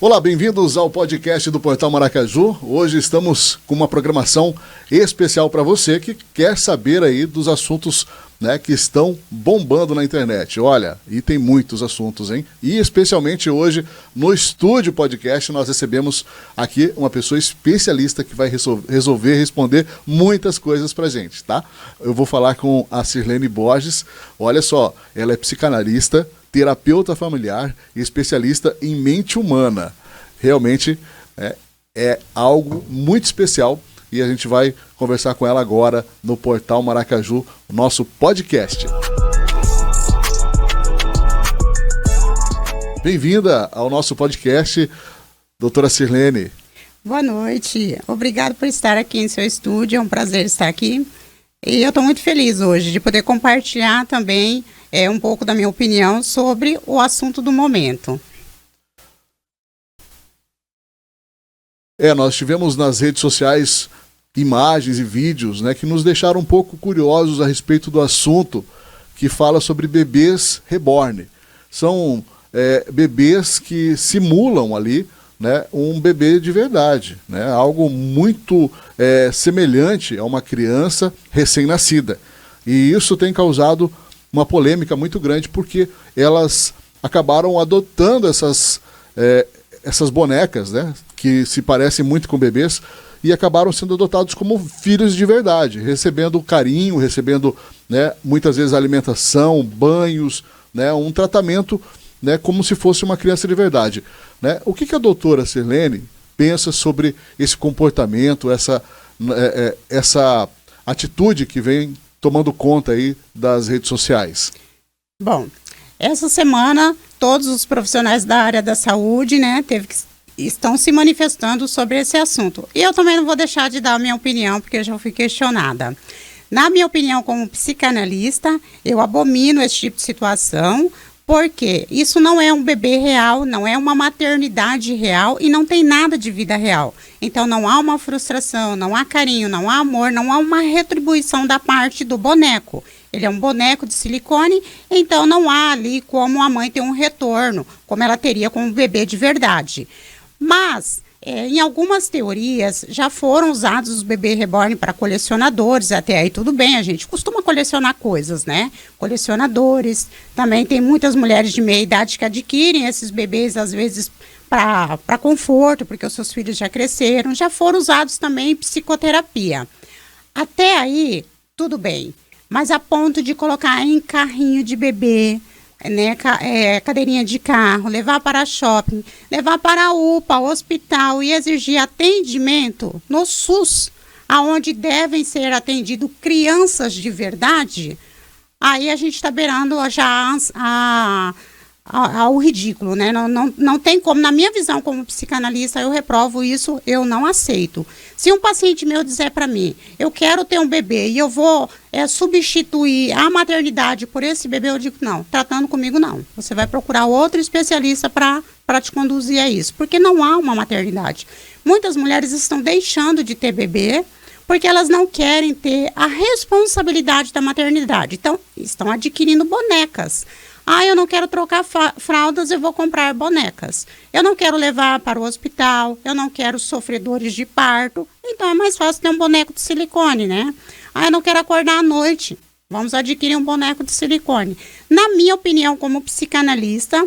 Olá, bem-vindos ao podcast do Portal Maracaju. Hoje estamos com uma programação especial para você que quer saber aí dos assuntos, né, que estão bombando na internet. Olha, e tem muitos assuntos, hein? E especialmente hoje, no estúdio podcast, nós recebemos aqui uma pessoa especialista que vai resolver responder muitas coisas pra gente, tá? Eu vou falar com a Sirlene Borges. Olha só, ela é psicanalista, terapeuta familiar e especialista em mente humana. Realmente é algo muito especial e a gente vai conversar com ela agora no Portal Maracaju, nosso podcast. Bem-vinda ao nosso podcast, doutora Sirlene. Boa noite, obrigado por estar aqui em seu estúdio, é um prazer estar aqui. E eu estou muito feliz hoje de poder compartilhar também um pouco da minha opinião sobre o assunto do momento. Nós tivemos nas redes sociais imagens e vídeos, né, que nos deixaram um pouco curiosos a respeito do assunto que fala sobre bebês reborn. São bebês que simulam ali, né, um bebê de verdade, né, algo muito semelhante a uma criança recém-nascida. E isso tem causado uma polêmica muito grande porque elas acabaram adotando essas bonecas, né, que se parecem muito com bebês e acabaram sendo adotados como filhos de verdade, recebendo carinho, recebendo, né, muitas vezes alimentação, banhos, né, um tratamento, né, como se fosse uma criança de verdade, né? O que a doutora Sirlene pensa sobre esse comportamento, essa atitude que vem tomando conta aí das redes sociais? Bom, essa semana todos os profissionais da área da saúde, né, estão se manifestando sobre esse assunto. E eu também não vou deixar de dar a minha opinião, porque eu já fui questionada. Na minha opinião, como psicanalista, eu abomino esse tipo de situação, porque isso não é um bebê real, não é uma maternidade real e não tem nada de vida real. Então não há uma frustração, não há carinho, não há amor, não há uma retribuição da parte do boneco. Ele é um boneco de silicone, então não há ali como a mãe ter um retorno, como ela teria com um bebê de verdade. Mas, em algumas teorias, já foram usados os bebês reborn para colecionadores, até aí tudo bem, a gente costuma colecionar coisas, né? Colecionadores, também tem muitas mulheres de meia idade que adquirem esses bebês, às vezes, para conforto, porque os seus filhos já cresceram, já foram usados também em psicoterapia. Até aí, tudo bem, mas a ponto de colocar em carrinho de bebê, né, cadeirinha de carro, levar para shopping, levar para a UPA, hospital e exigir atendimento no SUS, aonde devem ser atendidas crianças de verdade, aí a gente está beirando já ao ridículo, né? Não tem como, na minha visão como psicanalista, eu reprovo isso, eu não aceito. Se um paciente meu disser para mim, eu quero ter um bebê e eu vou substituir a maternidade por esse bebê, eu digo, não, tratando comigo não. Você vai procurar outro especialista para te conduzir a isso, porque não há uma maternidade. Muitas mulheres estão deixando de ter bebê porque elas não querem ter a responsabilidade da maternidade. Então, estão adquirindo bonecas. Eu não quero trocar fraldas, eu vou comprar bonecas. Eu não quero levar para o hospital, eu não quero sofredores de parto. Então é mais fácil ter um boneco de silicone, né? Eu não quero acordar à noite, vamos adquirir um boneco de silicone. Na minha opinião, como psicanalista,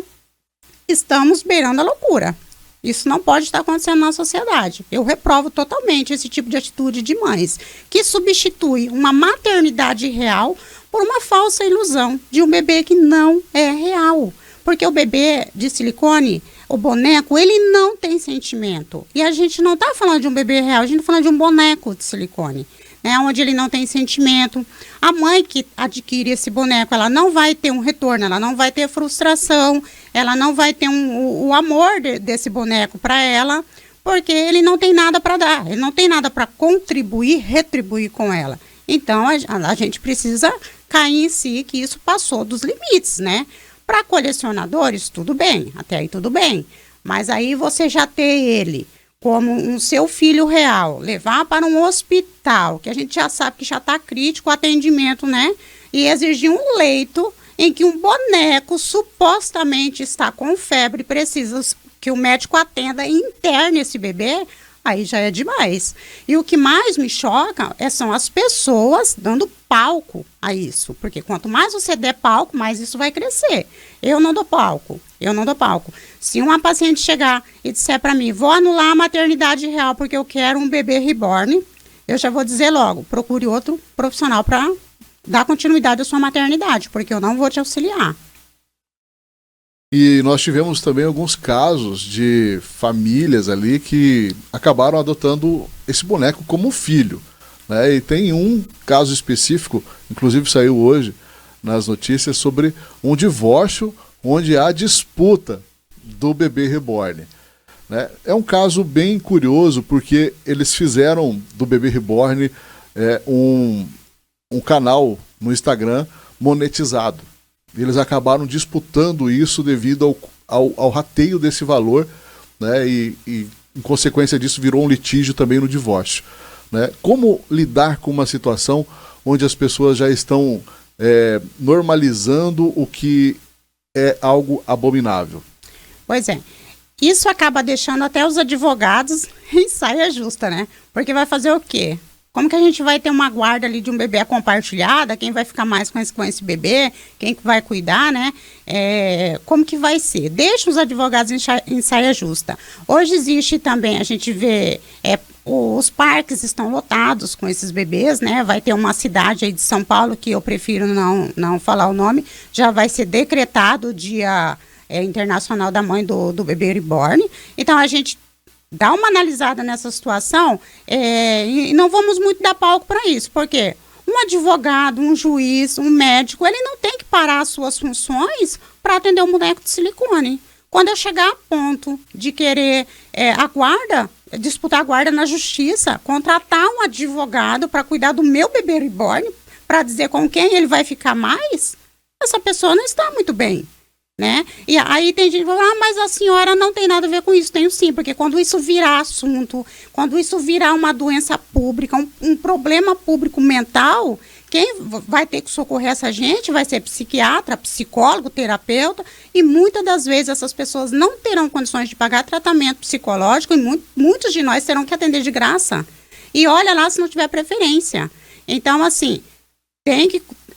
estamos beirando a loucura. Isso não pode estar acontecendo na sociedade. Eu reprovo totalmente esse tipo de atitude de mães, que substitui uma maternidade real por uma falsa ilusão de um bebê que não é real. Porque o bebê de silicone, o boneco, ele não tem sentimento. E a gente não está falando de um bebê real, a gente está falando de um boneco de silicone, né, onde ele não tem sentimento. A mãe que adquire esse boneco, ela não vai ter um retorno, ela não vai ter frustração, ela não vai ter o amor desse boneco para ela, porque ele não tem nada para dar, ele não tem nada para contribuir, retribuir com ela. Então, a gente precisa cair em si que isso passou dos limites, né? Para colecionadores, tudo bem, até aí tudo bem. Mas aí você já ter ele como um seu filho real, levar para um hospital, que a gente já sabe que já está crítico o atendimento, né? E exigir um leito em que um boneco supostamente está com febre, precisa que o médico atenda e interne esse bebê, aí já é demais. E o que mais me choca são as pessoas dando palco a isso. Porque quanto mais você der palco, mais isso vai crescer. Eu não dou palco. Se uma paciente chegar e disser para mim, vou anular a maternidade real porque eu quero um bebê reborn, eu já vou dizer logo, procure outro profissional para dar continuidade à sua maternidade, porque eu não vou te auxiliar. E nós tivemos também alguns casos de famílias ali que acabaram adotando esse boneco como filho, né? E tem um caso específico, inclusive saiu hoje nas notícias, sobre um divórcio onde há disputa do bebê reborn, né? É um caso bem curioso porque eles fizeram do bebê reborn um canal no Instagram monetizado. Eles acabaram disputando isso devido ao rateio desse valor, né? E, em consequência disso, virou um litígio também no divórcio, né? Como lidar com uma situação onde as pessoas já estão normalizando o que é algo abominável? Pois é. Isso acaba deixando até os advogados em saia justa, né? Porque vai fazer o quê? Como que a gente vai ter uma guarda ali de um bebê compartilhada? Quem vai ficar mais com esse bebê? Quem que vai cuidar, né? Como que vai ser? Deixa os advogados em saia justa. Hoje existe também, a gente vê, os parques estão lotados com esses bebês, né? Vai ter uma cidade aí de São Paulo, que eu prefiro não falar o nome, já vai ser decretado o Dia Internacional da Mãe do Bebê Reborn. Então, a gente dá uma analisada nessa situação e não vamos muito dar palco para isso, porque um advogado, um juiz, um médico, ele não tem que parar as suas funções para atender um boneco de silicone. Quando eu chegar a ponto de querer disputar a guarda na justiça, contratar um advogado para cuidar do meu bebê reborn, para dizer com quem ele vai ficar mais, essa pessoa não está muito bem, né? E aí tem gente que fala, mas a senhora não tem nada a ver com isso. Tenho sim, porque quando isso virar assunto, quando isso virar uma doença pública, um problema público mental, quem vai ter que socorrer essa gente vai ser psiquiatra, psicólogo, terapeuta, e muitas das vezes essas pessoas não terão condições de pagar tratamento psicológico e muitos de nós terão que atender de graça. E olha lá se não tiver preferência. Então, assim,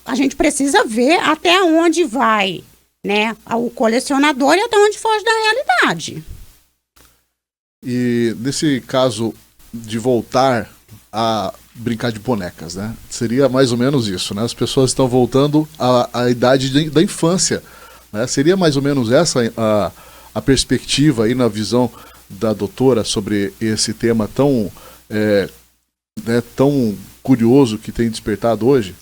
a gente precisa ver até onde vai, né, o colecionador e até onde foge da realidade. E nesse caso de voltar a brincar de bonecas, né, seria mais ou menos isso, né? As pessoas estão voltando à idade da infância, né? Seria mais ou menos essa a perspectiva aí na visão da doutora sobre esse tema tão curioso que tem despertado hoje?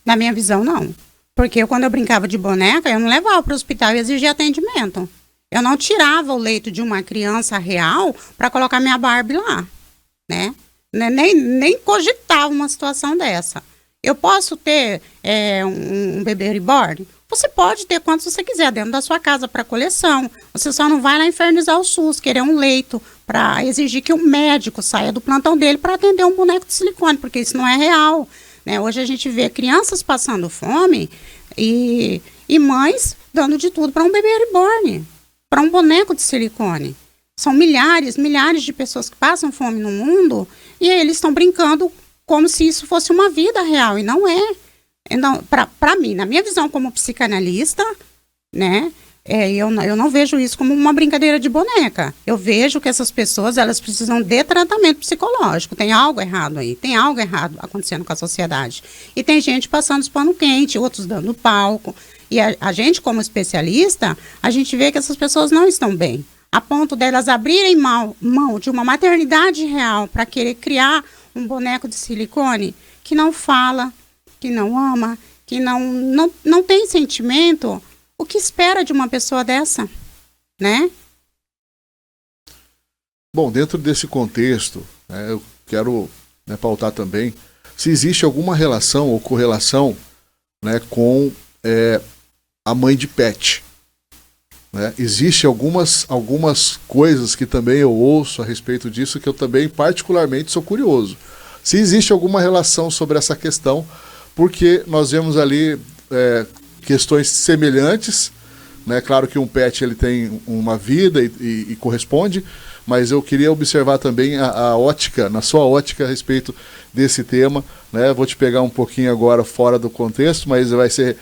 Na minha visão, não. Porque quando eu brincava de boneca, eu não levava para o hospital e exigia atendimento. Eu não tirava o leito de uma criança real para colocar minha Barbie lá, né? Nem cogitava uma situação dessa. Eu posso ter um bebê reborn? Você pode ter quantos você quiser dentro da sua casa para coleção. Você só não vai lá infernizar o SUS, querer um leito para exigir que o médico saia do plantão dele para atender um boneco de silicone, porque isso não é real. Hoje a gente vê crianças passando fome e mães dando de tudo para um bebê reborn, para um boneco de silicone. São milhares de pessoas que passam fome no mundo e eles estão brincando como se isso fosse uma vida real, e não é. Então, para mim, na minha visão como psicanalista, né, eu não vejo isso como uma brincadeira de boneca. Eu vejo que essas pessoas, elas precisam de tratamento psicológico. Tem algo errado aí, tem algo errado acontecendo com a sociedade. E tem gente passando os pano quente, outros dando palco. E a gente, como especialista, a gente vê que essas pessoas não estão bem, a ponto delas abrirem mão de uma maternidade real para querer criar um boneco de silicone que não fala, que não ama, que não tem sentimento. O que espera de uma pessoa dessa, né? Bom, dentro desse contexto, eu quero pautar também se existe alguma relação ou correlação, né, com a mãe de pet. Né? Existem algumas coisas que também eu ouço a respeito disso que eu também particularmente sou curioso. Se existe alguma relação sobre essa questão, porque nós vemos ali questões semelhantes, né? Claro que um pet ele tem uma vida e corresponde, mas eu queria observar também a ótica, na sua ótica a respeito desse tema, né? Vou te pegar um pouquinho agora fora do contexto, mas vai ser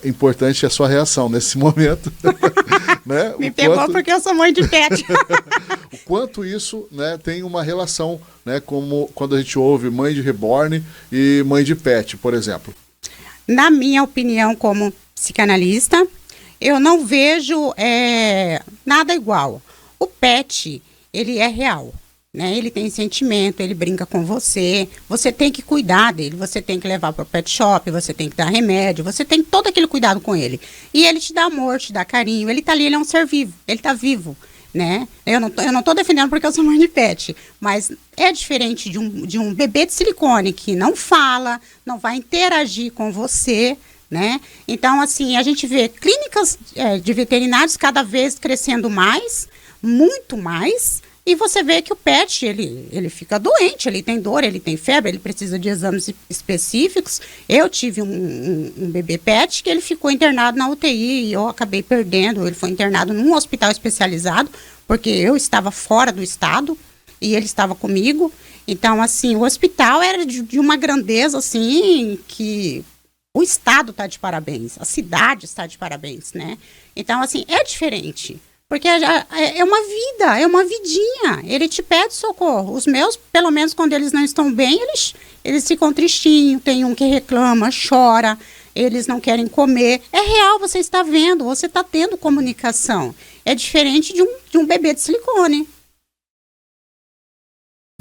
importante a sua reação nesse momento. Né? Me pegou porque eu sou mãe de pet. O quanto isso, né, tem uma relação, né, como quando a gente ouve mãe de reborn e mãe de pet, por exemplo. Na minha opinião, como psicanalista, eu não vejo nada igual. O pet, ele é real, né? Ele tem sentimento, ele brinca com você, você tem que cuidar dele, você tem que levar para o pet shop, você tem que dar remédio, você tem todo aquele cuidado com ele. E ele te dá amor, te dá carinho, ele tá ali, ele é um ser vivo, ele tá vivo, né? Eu não tô defendendo porque eu sou mãe de pet, mas é diferente de um bebê de silicone que não fala, não vai interagir com você, né? Então, assim, a gente vê clínicas de veterinários cada vez crescendo mais, muito mais, e você vê que o pet, ele fica doente, ele tem dor, ele tem febre, ele precisa de exames específicos. Eu tive um bebê pet que ele ficou internado na UTI e eu acabei perdendo. Ele foi internado num hospital especializado, porque eu estava fora do estado e ele estava comigo. Então, assim, o hospital era de uma grandeza, assim, que o estado está de parabéns, a cidade está de parabéns, né? Então, assim, é diferente. Porque é uma vida, é uma vidinha. Ele te pede socorro. Os meus, pelo menos quando eles não estão bem, eles ficam tristinhos. Tem um que reclama, chora, eles não querem comer. É real, você está vendo, você está tendo comunicação. É diferente de um bebê de silicone.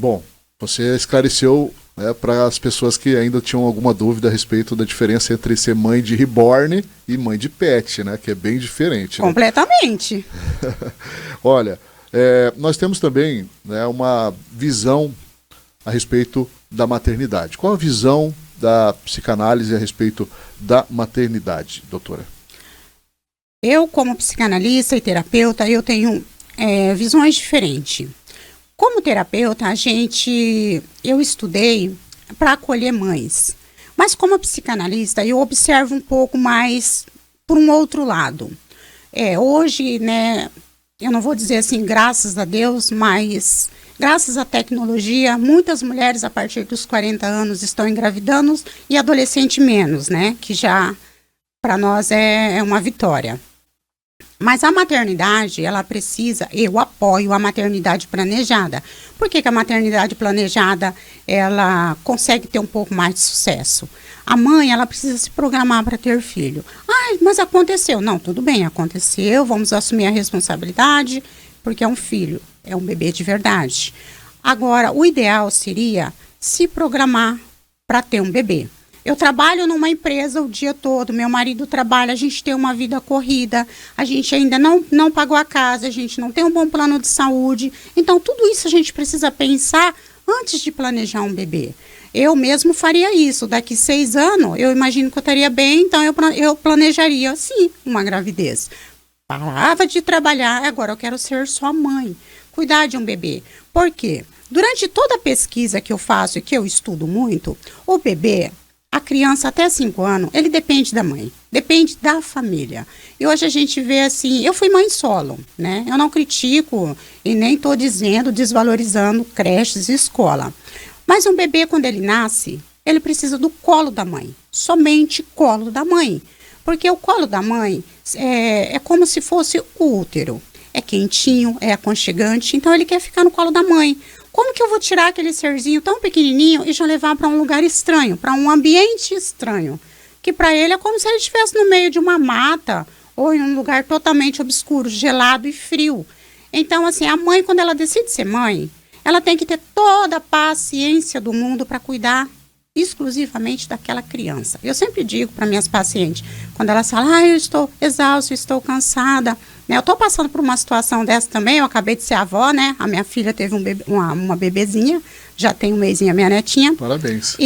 Bom, você esclareceu, né, para as pessoas que ainda tinham alguma dúvida a respeito da diferença entre ser mãe de reborn e mãe de pet, né, que é bem diferente. Né? Completamente. Olha, nós temos também, né, uma visão a respeito da maternidade. Qual a visão da psicanálise a respeito da maternidade, doutora? Eu, como psicanalista e terapeuta, eu tenho visões diferentes. Como terapeuta, eu estudei para acolher mães. Mas como psicanalista, eu observo um pouco mais por um outro lado. Hoje, né, eu não vou dizer assim, graças a Deus, mas graças à tecnologia, muitas mulheres a partir dos 40 anos estão engravidando e adolescente menos, né, que já para nós é uma vitória. Mas a maternidade, ela precisa, eu apoio a maternidade planejada. Por que a maternidade planejada, ela consegue ter um pouco mais de sucesso? A mãe, ela precisa se programar para ter filho. Mas aconteceu. Não, tudo bem, aconteceu, vamos assumir a responsabilidade, porque é um filho, é um bebê de verdade. Agora, o ideal seria se programar para ter um bebê. Eu trabalho numa empresa o dia todo, meu marido trabalha, a gente tem uma vida corrida, a gente ainda não pagou a casa, a gente não tem um bom plano de saúde. Então, tudo isso a gente precisa pensar antes de planejar um bebê. Eu mesmo faria isso. Daqui 6 anos, eu imagino que eu estaria bem, então eu planejaria, sim, uma gravidez. Parava de trabalhar, agora eu quero ser só mãe, cuidar de um bebê. Por quê? Durante toda a pesquisa que eu faço e que eu estudo muito, o bebê... A criança até 5 anos, ele depende da mãe, depende da família. E hoje a gente vê assim, eu fui mãe solo, né? Eu não critico e nem estou desvalorizando creches e escola. Mas um bebê, quando ele nasce, ele precisa do colo da mãe, somente colo da mãe. Porque o colo da mãe é como se fosse o útero. É quentinho, é aconchegante, então ele quer ficar no colo da mãe. Como que eu vou tirar aquele serzinho tão pequenininho e já levar para um lugar estranho, para um ambiente estranho? Que para ele é como se ele estivesse no meio de uma mata ou em um lugar totalmente obscuro, gelado e frio. Então, assim, a mãe, quando ela decide ser mãe, ela tem que ter toda a paciência do mundo para cuidar exclusivamente daquela criança. Eu sempre digo para minhas pacientes, quando elas falam, eu estou exausta, estou cansada, né? Eu estou passando por uma situação dessa também, eu acabei de ser avó, né? A minha filha teve uma bebezinha, já tem 1 mêsinho a minha netinha. Parabéns.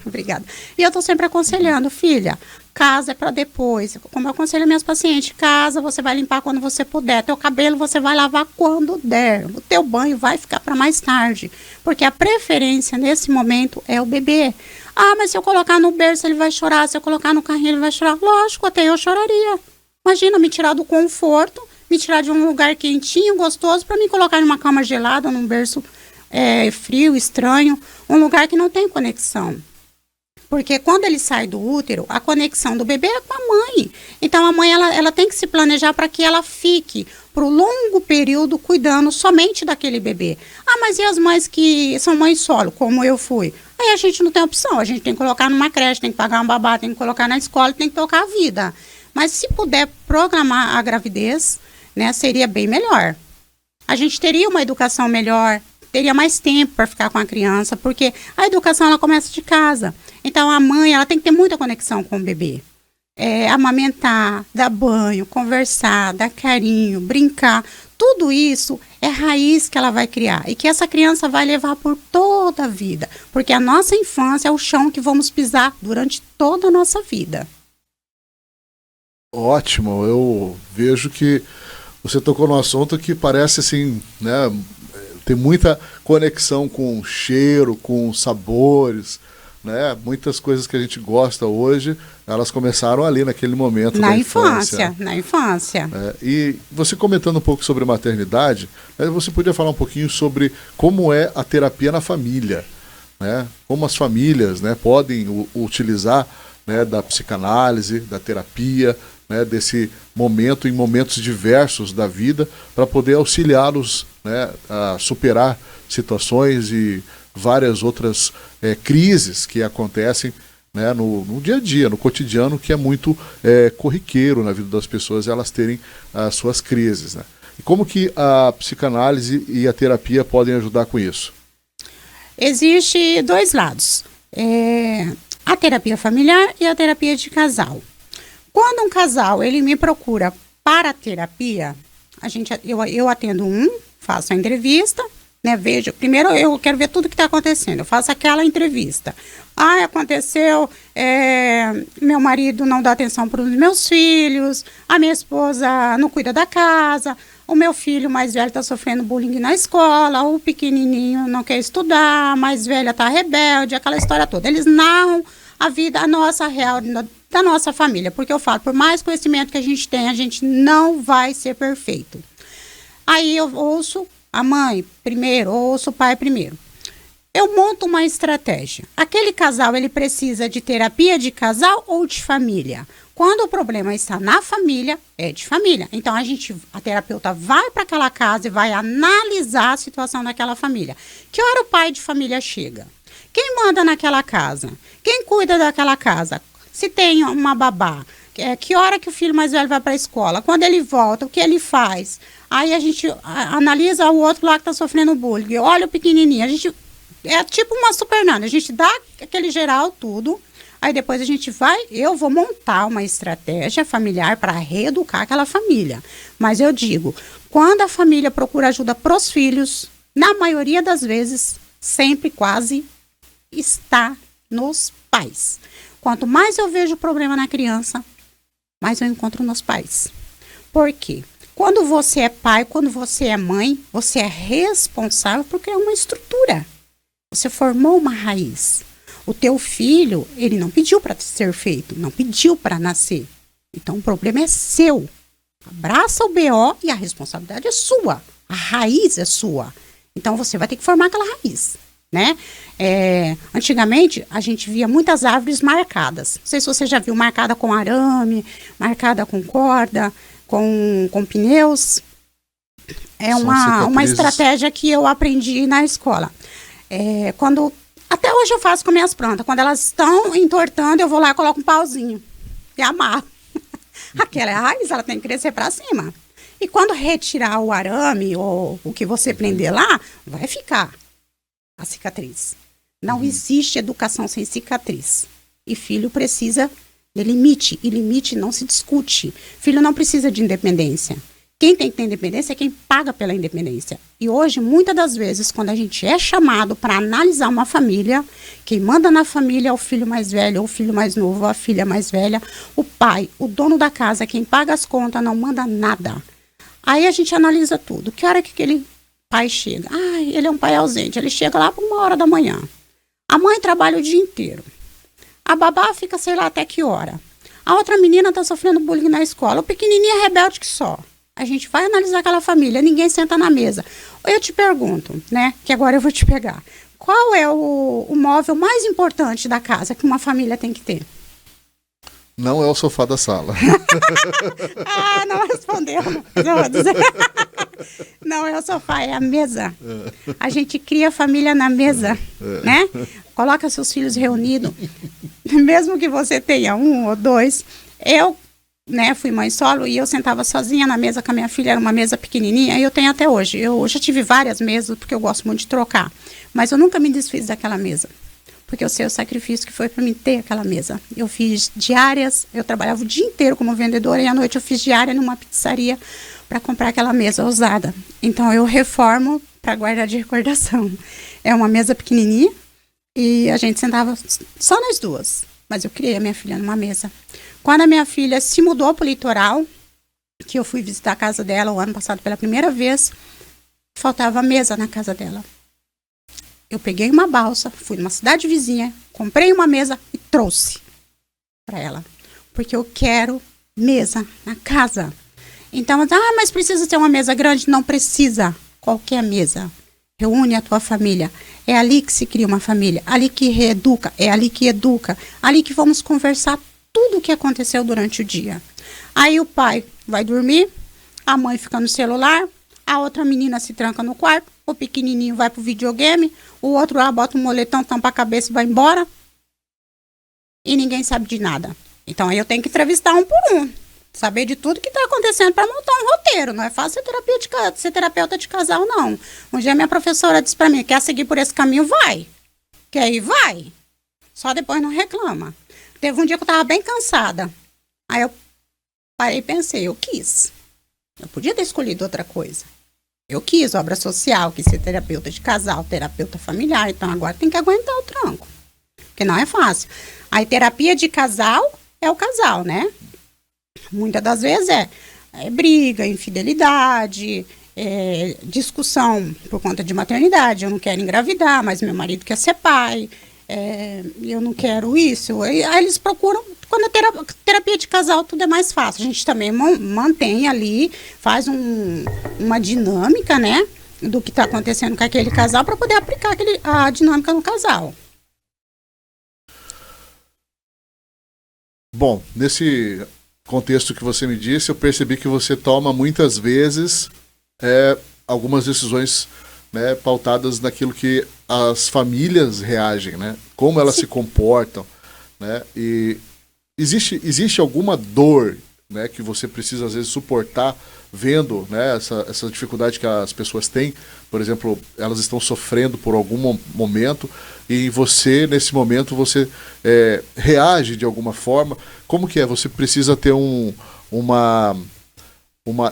Obrigada. E eu estou sempre aconselhando, filha, casa é para depois. Como eu aconselho minhas pacientes, casa você vai limpar quando você puder, teu cabelo você vai lavar quando der, o teu banho vai ficar para mais tarde, porque a preferência nesse momento é o bebê. Mas se eu colocar no berço ele vai chorar, se eu colocar no carrinho ele vai chorar. Lógico, até eu choraria. Imagina me tirar do conforto, me tirar de um lugar quentinho, gostoso, para me colocar numa cama gelada, num berço frio, estranho, um lugar que não tem conexão. Porque quando ele sai do útero, a conexão do bebê é com a mãe. Então, a mãe ela tem que se planejar para que ela fique por um longo período cuidando somente daquele bebê. Ah, mas e as mães que são mães solo, como eu fui? Aí a gente não tem opção, a gente tem que colocar numa creche, tem que pagar uma babá, tem que colocar na escola, tem que tocar a vida. Mas se puder programar a gravidez, né, seria bem melhor. A gente teria uma educação melhor, teria mais tempo para ficar com a criança, porque a educação ela começa de casa. Então, a mãe ela tem que ter muita conexão com o bebê. Amamentar, dar banho, conversar, dar carinho, brincar. Tudo isso é raiz que ela vai criar e que essa criança vai levar por toda a vida. Porque a nossa infância é o chão que vamos pisar durante toda a nossa vida. Ótimo, eu vejo que você tocou num assunto que parece assim, né, tem muita conexão com cheiro, com sabores, né? Muitas coisas que a gente gosta hoje, elas começaram ali naquele momento da infância. Na infância. E você comentando um pouco sobre maternidade, você podia falar um pouquinho sobre como é a terapia na família, né? Como as famílias, né, podem utilizar, né, da psicanálise, da terapia, né, desse momento em momentos diversos da vida para poder auxiliá-los, né, a superar situações e várias outras crises que acontecem, né, no dia a dia, no cotidiano, que é muito corriqueiro na vida das pessoas elas terem as suas crises, né? E como que a psicanálise e a terapia podem ajudar com isso? Existe dois lados. A terapia familiar e a terapia de casal. Quando um casal ele me procura para a terapia, eu atendo faço a entrevista, né, vejo, primeiro eu quero ver tudo que está acontecendo, eu faço aquela entrevista. Aconteceu, meu marido não dá atenção para os meus filhos, a minha esposa não cuida da casa, o meu filho mais velho está sofrendo bullying na escola, o pequenininho não quer estudar, a mais velha está rebelde, aquela história toda. Eles narram a vida, a nossa real, da nossa família, porque eu falo, por mais conhecimento que a gente tem, a gente não vai ser perfeito. Aí eu ouço a mãe primeiro, ouço o pai primeiro. Eu monto uma estratégia. Aquele casal, ele precisa de terapia de casal ou de família? Quando o problema está na família, é de família. Então, a terapeuta vai para aquela casa e vai analisar a situação daquela família. Que hora o pai de família chega? Quem manda naquela casa? Quem cuida daquela casa? Se tem uma babá, que hora que o filho mais velho vai para a escola? Quando ele volta, o que ele faz? Aí a gente analisa o outro lá que está sofrendo bullying. Olha o pequenininho. É tipo uma supernana. A gente dá aquele geral tudo. Aí depois eu vou montar uma estratégia familiar para reeducar aquela família. Mas eu digo, quando a família procura ajuda para os filhos, na maioria das vezes, sempre quase está nos pais. Quanto mais eu vejo problema na criança, mais eu encontro nos pais. Por quê? Quando você é pai, quando você é mãe, você é responsável por criar uma estrutura. Você formou uma raiz. O teu filho, ele não pediu para ser feito, não pediu para nascer. Então, o problema é seu. Abraça o BO e a responsabilidade é sua. A raiz é sua. Então, você vai ter que formar aquela raiz, né? Antigamente, a gente via muitas árvores marcadas. Não sei se você já viu marcada com arame, marcada com corda, com pneus. É uma estratégia que eu aprendi na escola. Até hoje eu faço com minhas plantas. Quando elas estão entortando, eu vou lá e coloco um pauzinho e amarro. Aquela raiz, ela tem que crescer para cima. E quando retirar o arame ou o que você prender lá, vai ficar a cicatriz. Não existe educação sem cicatriz. E filho precisa de limite. E limite não se discute. Filho não precisa de independência. Quem tem que ter independência é quem paga pela independência. E hoje, muitas das vezes, quando a gente é chamado para analisar uma família, quem manda na família é o filho mais velho, ou o filho mais novo, ou a filha mais velha. O pai, o dono da casa, quem paga as contas, não manda nada. Aí a gente analisa tudo. Que hora que aquele pai chega? Ele é um pai ausente. Ele chega lá por 1h da manhã. A mãe trabalha o dia inteiro. A babá fica, sei lá, até que hora. A outra menina está sofrendo bullying na escola. O pequenininho é rebelde que só. A gente vai analisar aquela família, ninguém senta na mesa. Eu te pergunto, né, que agora eu vou te pegar. Qual é o móvel mais importante da casa que uma família tem que ter? Não é o sofá da sala. Não respondeu. Eu vou dizer. Não é o sofá, é a mesa. A gente cria a família na mesa, né? Coloca seus filhos reunidos. Mesmo que você tenha 1 ou 2. Eu, né, fui mãe solo e eu sentava sozinha na mesa com a minha filha, era uma mesa pequenininha, e eu tenho até hoje. Eu já tive várias mesas, porque eu gosto muito de trocar. Mas eu nunca me desfiz daquela mesa. Porque eu sei o sacrifício que foi para mim ter aquela mesa. Eu fiz diárias, eu trabalhava o dia inteiro como vendedora e à noite eu fiz diária numa pizzaria para comprar aquela mesa usada. Então eu reformo para guardar de recordação. É uma mesa pequenininha e a gente sentava só nós duas. Mas eu criei a minha filha numa mesa. Quando a minha filha se mudou para o litoral, que eu fui visitar a casa dela o ano passado pela primeira vez, faltava mesa na casa dela. Eu peguei uma balsa, fui numa cidade vizinha, comprei uma mesa e trouxe para ela. Porque eu quero mesa na casa. Então, mas precisa ter uma mesa grande? Não precisa. Qualquer mesa. Reúne a tua família. É ali que se cria uma família. Ali que reeduca. É ali que educa. Ali que vamos conversar tudo o que aconteceu durante o dia. Aí o pai vai dormir, a mãe fica no celular, a outra menina se tranca no quarto, o pequenininho vai pro videogame, o outro lá bota um moletom, tampa a cabeça e vai embora. E ninguém sabe de nada. Então aí eu tenho que entrevistar um por um. Saber de tudo que está acontecendo para montar um roteiro. Não é fácil ser terapeuta de casal, não. Um dia minha professora disse para mim, quer seguir por esse caminho? Vai. Quer ir? Vai. Só depois não reclama. Teve um dia que eu estava bem cansada. Aí eu parei e pensei, eu quis. Eu podia ter escolhido outra coisa. Eu quis obra social, quis ser terapeuta de casal, terapeuta familiar. Então agora tem que aguentar o tranco. Porque não é fácil. Aí terapia de casal é o casal, né? Muitas das vezes é briga, infidelidade, discussão por conta de maternidade. Eu não quero engravidar, mas meu marido quer ser pai. Eu não quero isso. Aí eles procuram, quando é terapia de casal, tudo é mais fácil. A gente também mantém ali, faz uma dinâmica, né, do que está acontecendo com aquele casal para poder aplicar a dinâmica no casal. Bom, nesse contexto que você me disse, eu percebi que você toma muitas vezes algumas decisões, né, pautadas naquilo que as famílias reagem, né? Como elas se comportam, né? E existe alguma dor, né, que você precisa às vezes suportar vendo, né, essa dificuldade que as pessoas têm? Por exemplo, elas estão sofrendo por algum momento e você, nesse momento, você reage de alguma forma. Como que é? Você precisa ter uma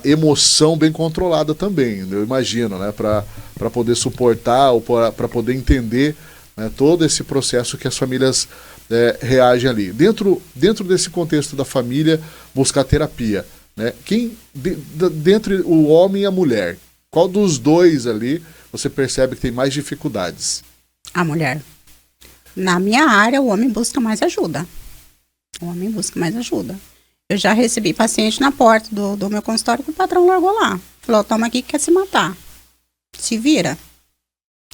emoção bem controlada também, eu imagino, né, para poder suportar ou para poder entender, né, todo esse processo que as famílias reagem ali. Dentro desse contexto da família, buscar terapia, né? Dentre o homem e a mulher, qual dos dois ali você percebe que tem mais dificuldades? A mulher. Na minha área, o homem busca mais ajuda. Eu já recebi paciente na porta do meu consultório que o patrão largou lá. Falou, toma aqui que quer se matar. Se vira.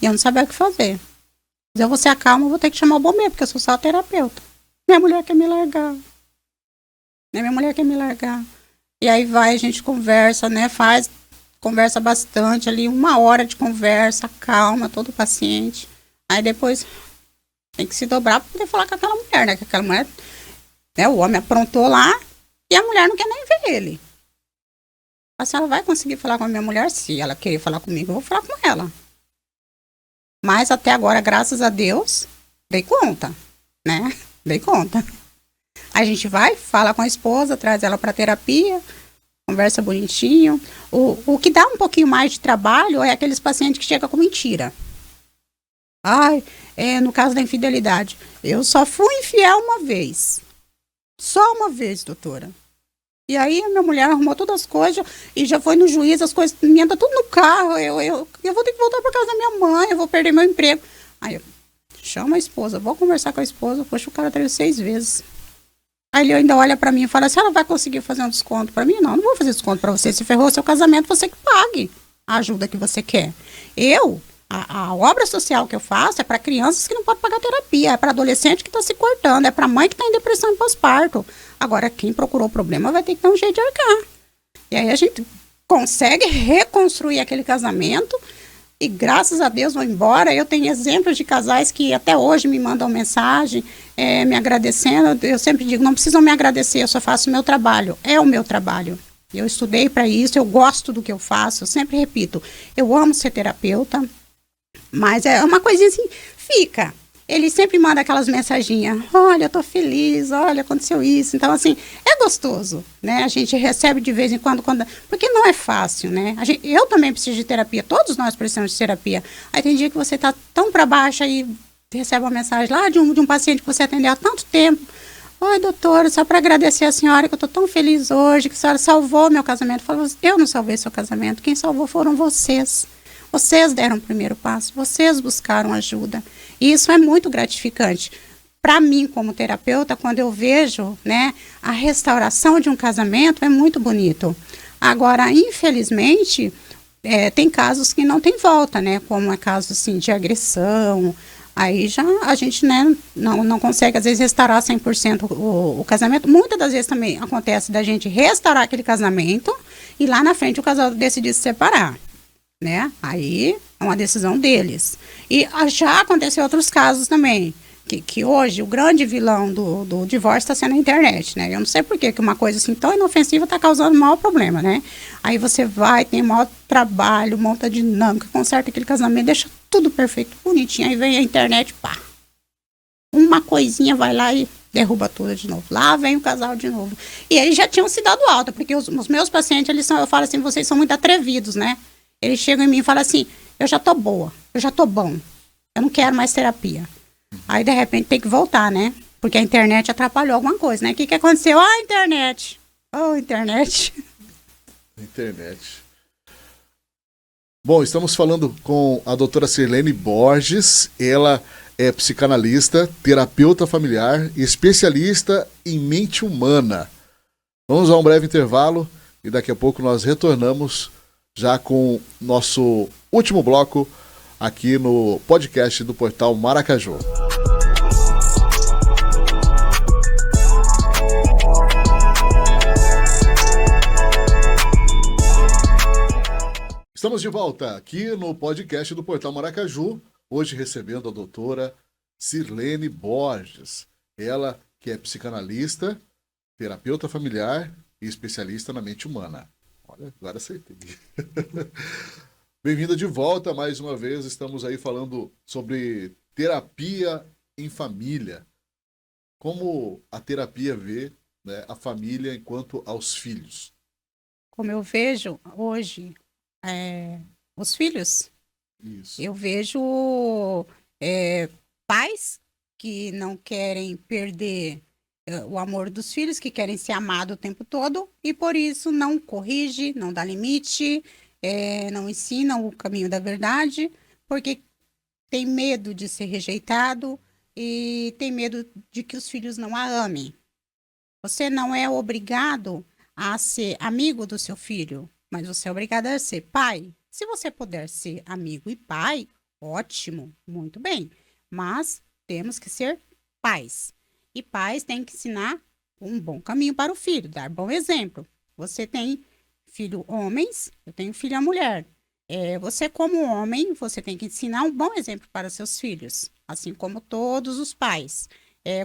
E eu não sabia o que fazer. Mas eu vou ser acalma, eu vou ter que chamar o bombeiro, porque eu sou só terapeuta. Minha mulher quer me largar. E aí vai, a gente conversa, né? Conversa bastante ali, 1 hora de conversa, calma todo o paciente. Aí depois tem que se dobrar para poder falar com aquela mulher, né? Que aquela mulher, né? O homem aprontou lá e a mulher não quer nem ver ele. A senhora vai conseguir falar com a minha mulher? Se ela querer falar comigo, eu vou falar com ela. Mas até agora, graças a Deus, dei conta, né? Dei conta. A gente vai, fala com a esposa, traz ela para terapia, conversa bonitinho. O que dá um pouquinho mais de trabalho é aqueles pacientes que chegam com mentira. No caso da infidelidade, eu só fui infiel uma vez. Só uma vez, doutora. E aí a minha mulher arrumou todas as coisas e já foi no juiz, as coisas minhas tá tudo no carro. Eu vou ter que voltar para casa da minha mãe, eu vou perder meu emprego. Aí eu chamo a esposa, vou conversar com a esposa, poxa, o cara traiu 6 vezes. Aí ele ainda olha pra mim e fala assim, ela vai conseguir fazer um desconto pra mim? Não, não vou fazer desconto pra você. Se ferrou seu casamento, você que pague a ajuda que você quer. A obra social que eu faço é para crianças que não podem pagar terapia, é para adolescente que está se cortando, é para mãe que está em depressão e pós-parto. Agora, quem procurou o problema vai ter que dar um jeito de arcar. E aí a gente consegue reconstruir aquele casamento e graças a Deus vão embora. Eu tenho exemplos de casais que até hoje me mandam mensagem me agradecendo. Eu sempre digo, não precisam me agradecer, eu só faço o meu trabalho. É o meu trabalho. Eu estudei para isso, eu gosto do que eu faço. Eu sempre repito, eu amo ser terapeuta, mas é uma coisinha assim, fica. Ele sempre manda aquelas mensaginhas, olha, eu tô feliz, olha, aconteceu isso. Então, assim, é gostoso, né? A gente recebe de vez em quando, porque não é fácil, né? Eu também preciso de terapia, todos nós precisamos de terapia. Aí tem dia que você tá tão para baixo e recebe uma mensagem lá de um paciente que você atendeu há tanto tempo. Oi, doutora, só para agradecer a senhora que eu tô tão feliz hoje, que a senhora salvou meu casamento. Falou, eu não salvei seu casamento, quem salvou foram vocês. Vocês deram o primeiro passo, vocês buscaram ajuda. E isso é muito gratificante. Para mim, como terapeuta, quando eu vejo, né, a restauração de um casamento, é muito bonito. Agora, infelizmente, tem casos que não tem volta, né, como é caso assim, de agressão. Aí já a gente, né, não consegue, às vezes, restaurar 100% o casamento. Muitas das vezes também acontece da gente restaurar aquele casamento e lá na frente o casal decidir se separar. Né? Aí é uma decisão deles. E já aconteceu outros casos também, que hoje o grande vilão do divórcio está sendo a internet, né? Eu não sei por que uma coisa assim tão inofensiva está causando o maior problema, né? Aí você vai, tem maior trabalho, monta dinâmica, conserta aquele casamento, deixa tudo perfeito, bonitinho, aí vem a internet, pá. Uma coisinha vai lá e derruba tudo de novo. Lá vem o casal de novo. E eles já tinham se dado alta, porque os meus pacientes, eu falo assim, vocês são muito atrevidos, né? Eles chegam em mim e falam assim, eu já tô boa, eu já tô bom, eu não quero mais terapia. Aí, de repente, tem que voltar, né? Porque a internet atrapalhou alguma coisa, né? O que aconteceu? Ah, internet. Oh, internet. Internet. Bom, estamos falando com a doutora Sirlene Borges. Ela é psicanalista, terapeuta familiar e especialista em mente humana. Vamos a um breve intervalo e daqui a pouco nós retornamos já com nosso último bloco aqui no podcast do Portal Maracaju. Estamos de volta aqui no podcast do Portal Maracaju, hoje recebendo a doutora Sirlene Borges. Ela que é psicanalista, terapeuta familiar e especialista na mente humana. Olha, agora acertei. Bem-vinda de volta mais uma vez. Estamos aí falando sobre terapia em família. Como a terapia vê, né, a família enquanto aos filhos. Como eu vejo hoje os filhos, Isso. eu vejo pais que não querem perder o amor dos filhos, que querem ser amados o tempo todo e por isso não corrige, não dá limite, não ensina o caminho da verdade, porque tem medo de ser rejeitado e tem medo de que os filhos não a amem. Você não é obrigado a ser amigo do seu filho, mas você é obrigado a ser pai. Se você puder ser amigo e pai, ótimo, muito bem, mas temos que ser pais. E pais têm que ensinar um bom caminho para o filho, dar bom exemplo. Você tem filho homens, eu tenho filha mulher. Você como homem, você tem que ensinar um bom exemplo para seus filhos, assim como todos os pais.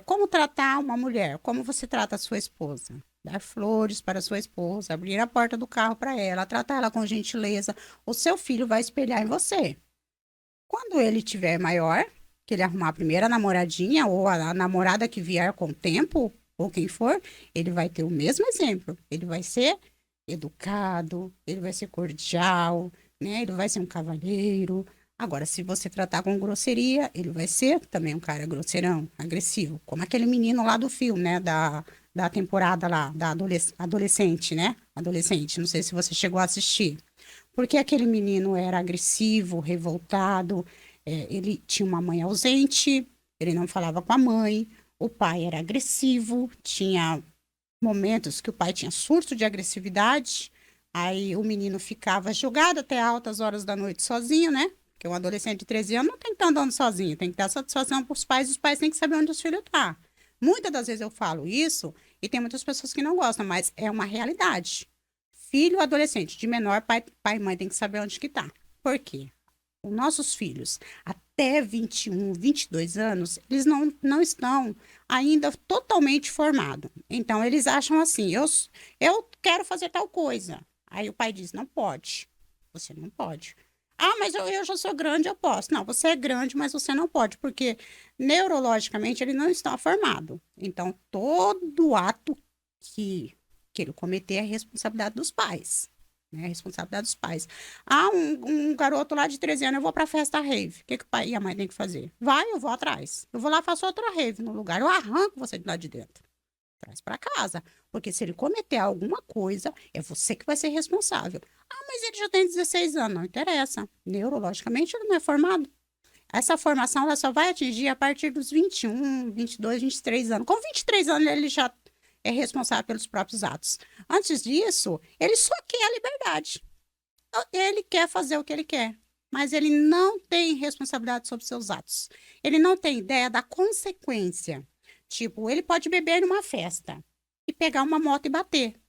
Como tratar uma mulher, como você trata a sua esposa. Dar flores para a sua esposa, abrir a porta do carro para ela, tratar ela com gentileza. O seu filho vai espelhar em você. Quando ele tiver maior, que ele arrumar a primeira namoradinha ou a namorada que vier com o tempo, ou quem for, ele vai ter o mesmo exemplo. Ele vai ser educado, ele vai ser cordial, né? Ele vai ser um cavalheiro. Agora, se você tratar com grosseria, ele vai ser também um cara grosseirão, agressivo. Como aquele menino lá do filme, né? Da temporada lá, da adolescente, né? Adolescente, não sei se você chegou a assistir. Porque aquele menino era agressivo, revoltado, ele tinha uma mãe ausente, ele não falava com a mãe, O pai era agressivo, tinha momentos que o pai tinha surto de agressividade, aí o menino ficava jogado até altas horas da noite sozinho, né? Porque um adolescente de 13 anos não tem que estar andando sozinho, tem que dar satisfação para os pais têm que saber onde os filhos estão. Muitas das vezes eu falo isso e tem muitas pessoas que não gostam, mas é uma realidade. Filho adolescente de menor, pai e mãe tem que saber onde que tá. Por quê? Os nossos filhos, até 21, 22 anos, eles não estão ainda totalmente formados. Então, eles acham assim, eu quero fazer tal coisa. Aí o pai diz, não pode. Você não pode. Ah, mas eu já sou grande, eu posso. Não, você é grande, mas você não pode, porque neurologicamente ele não está formado. Então, todo ato que ele cometer é responsabilidade dos pais. Né, responsabilidade dos pais. Ah, um garoto lá de 13 anos, eu vou pra festa rave. O que, que o pai e a mãe têm que fazer? Vai, eu vou atrás. Eu vou lá, faço outra rave no lugar. Eu arranco você de lá de dentro. Traz pra casa. Porque se ele cometer alguma coisa, é você que vai ser responsável. Ah, mas ele já tem 16 anos. Não interessa. Neurologicamente, ele não é formado. Essa formação ela só vai atingir a partir dos 21, 22, 23 anos. Com 23 anos, ele já é responsável pelos próprios atos. Antes disso, ele só quer a liberdade. Ele quer fazer o que ele quer, mas ele não tem responsabilidade sobre seus atos. Ele não tem ideia da consequência. Tipo, ele pode beber numa festa e pegar uma moto e bater.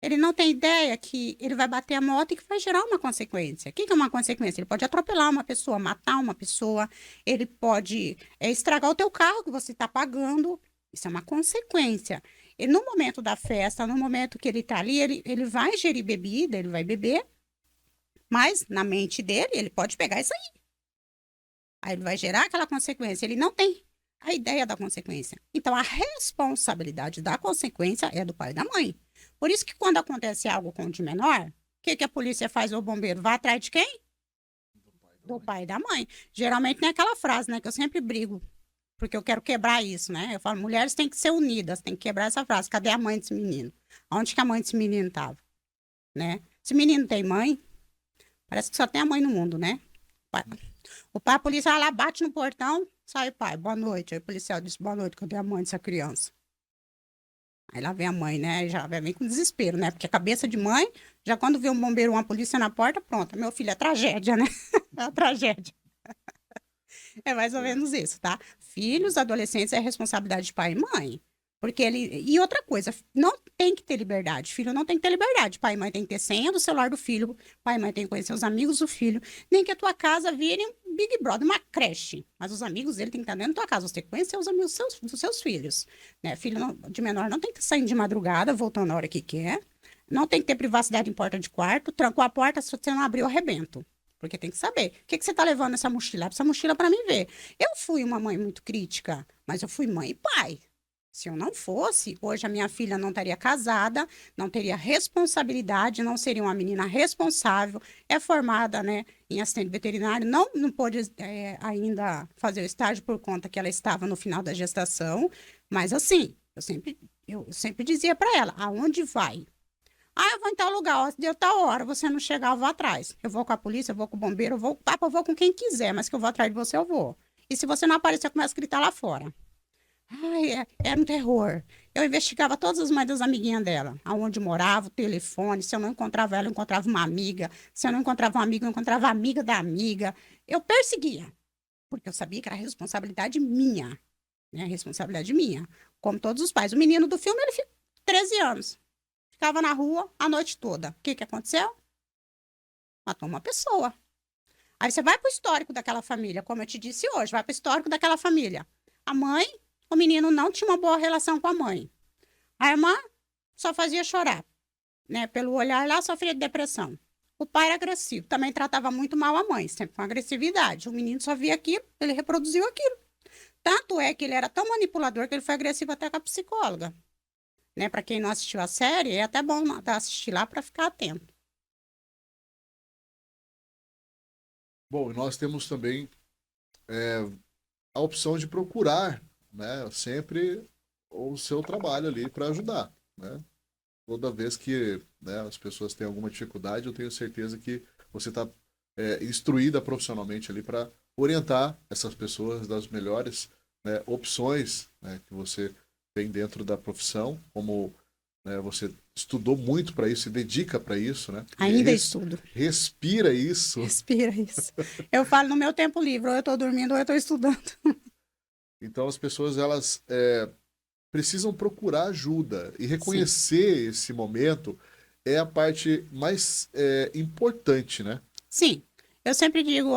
Ele não tem ideia que ele vai bater a moto e que vai gerar uma consequência. O que é uma consequência? Ele pode atropelar uma pessoa, matar uma pessoa, ele pode estragar o teu carro que você está pagando. Isso é uma consequência. E no momento da festa, no momento que ele está ali, ele vai gerir bebida, ele vai beber, mas na mente dele, ele pode pegar isso aí. Aí ele vai gerar aquela consequência. Ele não tem a ideia da consequência. Então, a responsabilidade da consequência é do pai e da mãe. Por isso que quando acontece algo com o de menor, o que a polícia faz ou o bombeiro? Vai atrás de quem? Do pai e da mãe. Geralmente tem aquela frase, né, que eu sempre brigo, porque eu quero quebrar isso, né? Eu falo, mulheres têm que ser unidas, tem que quebrar essa frase. Cadê a mãe desse menino? Onde que a mãe desse menino estava? Né? Esse menino tem mãe? Parece que só tem a mãe no mundo, né? O pai, a polícia vai lá, bate no portão, sai o pai, boa noite. Aí o policial diz, boa noite, cadê a mãe dessa criança? Aí lá vem a mãe, né? Já vem com desespero, né? Porque a cabeça de mãe, já quando vê um bombeiro, uma polícia na porta, pronto. Meu filho, é tragédia, né? É uma tragédia. É mais ou menos isso, tá? Filhos, adolescentes é responsabilidade de pai e mãe. Porque ele. E outra coisa, não tem que ter liberdade. Filho não tem que ter liberdade. Pai e mãe tem que ter senha do celular do filho. Pai e mãe tem que conhecer os amigos do filho. Nem que a tua casa vire um Big Brother, uma creche. Mas os amigos dele tem que estar dentro da tua casa. Você tem que conhecer os amigos dos seus filhos. Né? Filho de menor não tem que estar saindo de madrugada, voltando na hora que quer. Não tem que ter privacidade em porta de quarto. Trancou a porta, se você não abrir, eu arrebento. Porque tem que saber. O que você está levando essa mochila? Essa mochila para mim ver. Eu fui uma mãe muito crítica, mas eu fui mãe e pai. Se eu não fosse, hoje a minha filha não estaria casada, não teria responsabilidade, não seria uma menina responsável, é formada, né, em assistente veterinário, não pôde ainda fazer o estágio por conta que ela estava no final da gestação, mas assim, eu sempre dizia para ela, aonde vai? Ah, eu vou em tal lugar, ó, deu tal hora, você não chegar, eu vou atrás. Eu vou com a polícia, eu vou com o bombeiro, eu vou com quem quiser, mas que eu vou atrás de você, eu vou. E se você não aparecer, eu começo a gritar lá fora. Ai, era um terror. Eu investigava todas as mães das amiguinhas dela, aonde morava, o telefone. Se eu não encontrava ela, eu encontrava uma amiga. Se eu não encontrava uma amiga, eu encontrava a amiga da amiga. Eu perseguia, porque eu sabia que era responsabilidade minha, né? Responsabilidade minha. Como todos os pais. O menino do filme, ele ficou 13 anos. Ficava na rua a noite toda. O que aconteceu? Matou uma pessoa. Aí você vai para o histórico daquela família, como eu te disse hoje, vai para o histórico daquela família. A mãe, o menino não tinha uma boa relação com a mãe. A irmã só fazia chorar, né? Pelo olhar lá, sofria de depressão. O pai era agressivo, também tratava muito mal a mãe, sempre com agressividade. O menino só via aquilo, ele reproduziu aquilo. Tanto é que ele era tão manipulador que ele foi agressivo até com a psicóloga. Né? Para quem não assistiu a série, é até bom assistir lá para ficar atento. Bom, e nós temos também a opção de procurar, né, sempre o seu trabalho ali para ajudar, né? Toda vez que, né, as pessoas têm alguma dificuldade, eu tenho certeza que você está instruída profissionalmente ali para orientar essas pessoas das melhores né, opções, né, que você tem dentro da profissão, como, né, você estudou muito para isso, se dedica para isso, né? Ainda estudo. Respira isso. Respira isso. Eu falo no meu tempo livre, ou eu estou dormindo ou eu estou estudando. Então as pessoas elas precisam procurar ajuda e Sim. reconhecer esse momento é a parte mais importante, né? Sim. Eu sempre digo,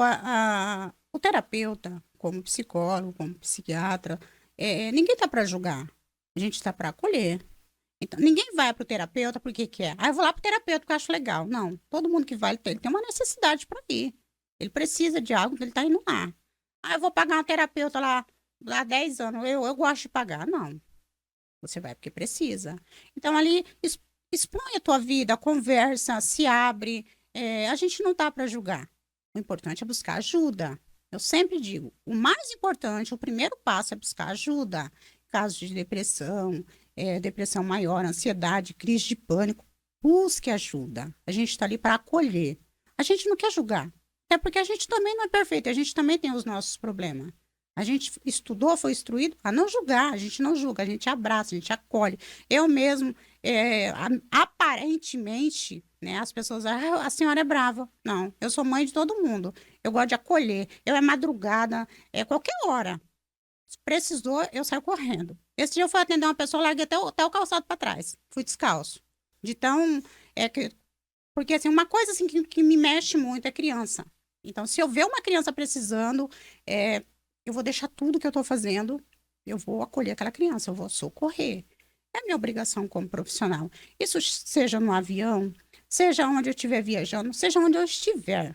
o terapeuta, como psicólogo, como psiquiatra, ninguém está para julgar. A gente está para acolher. Então, ninguém vai para o terapeuta porque quer. Ah, eu vou lá para o terapeuta porque eu acho legal. Não. Todo mundo que vai, ele tem uma necessidade para ir. Ele precisa de algo, ele está indo lá. Ah, eu vou pagar uma terapeuta lá há 10 anos. Eu gosto de pagar. Não. Você vai porque precisa. Então, ali, expõe a tua vida, conversa, se abre. A gente não tá para julgar. O importante é buscar ajuda. Eu sempre digo, o mais importante, o primeiro passo é buscar ajuda. Casos de depressão, depressão maior, ansiedade, crise de pânico, busque ajuda. A gente está ali para acolher. A gente não quer julgar. Até porque a gente também não é perfeito, a gente também tem os nossos problemas. A gente estudou, foi instruído a não julgar, a gente não julga, a gente abraça, a gente acolhe. Eu mesmo, aparentemente, né, as pessoas, a senhora é brava. Não, eu sou mãe de todo mundo. Eu gosto de acolher. Eu é madrugada, qualquer hora. Se precisou, eu saio correndo. Esse dia eu fui atender uma pessoa, larguei até o calçado para trás. Fui descalço. De tão, porque assim, uma coisa assim que me mexe muito é criança. Então, se eu ver uma criança precisando, eu vou deixar tudo que eu estou fazendo, eu vou acolher aquela criança, eu vou socorrer. É minha obrigação como profissional. Isso seja no avião, seja onde eu estiver viajando, seja onde eu estiver.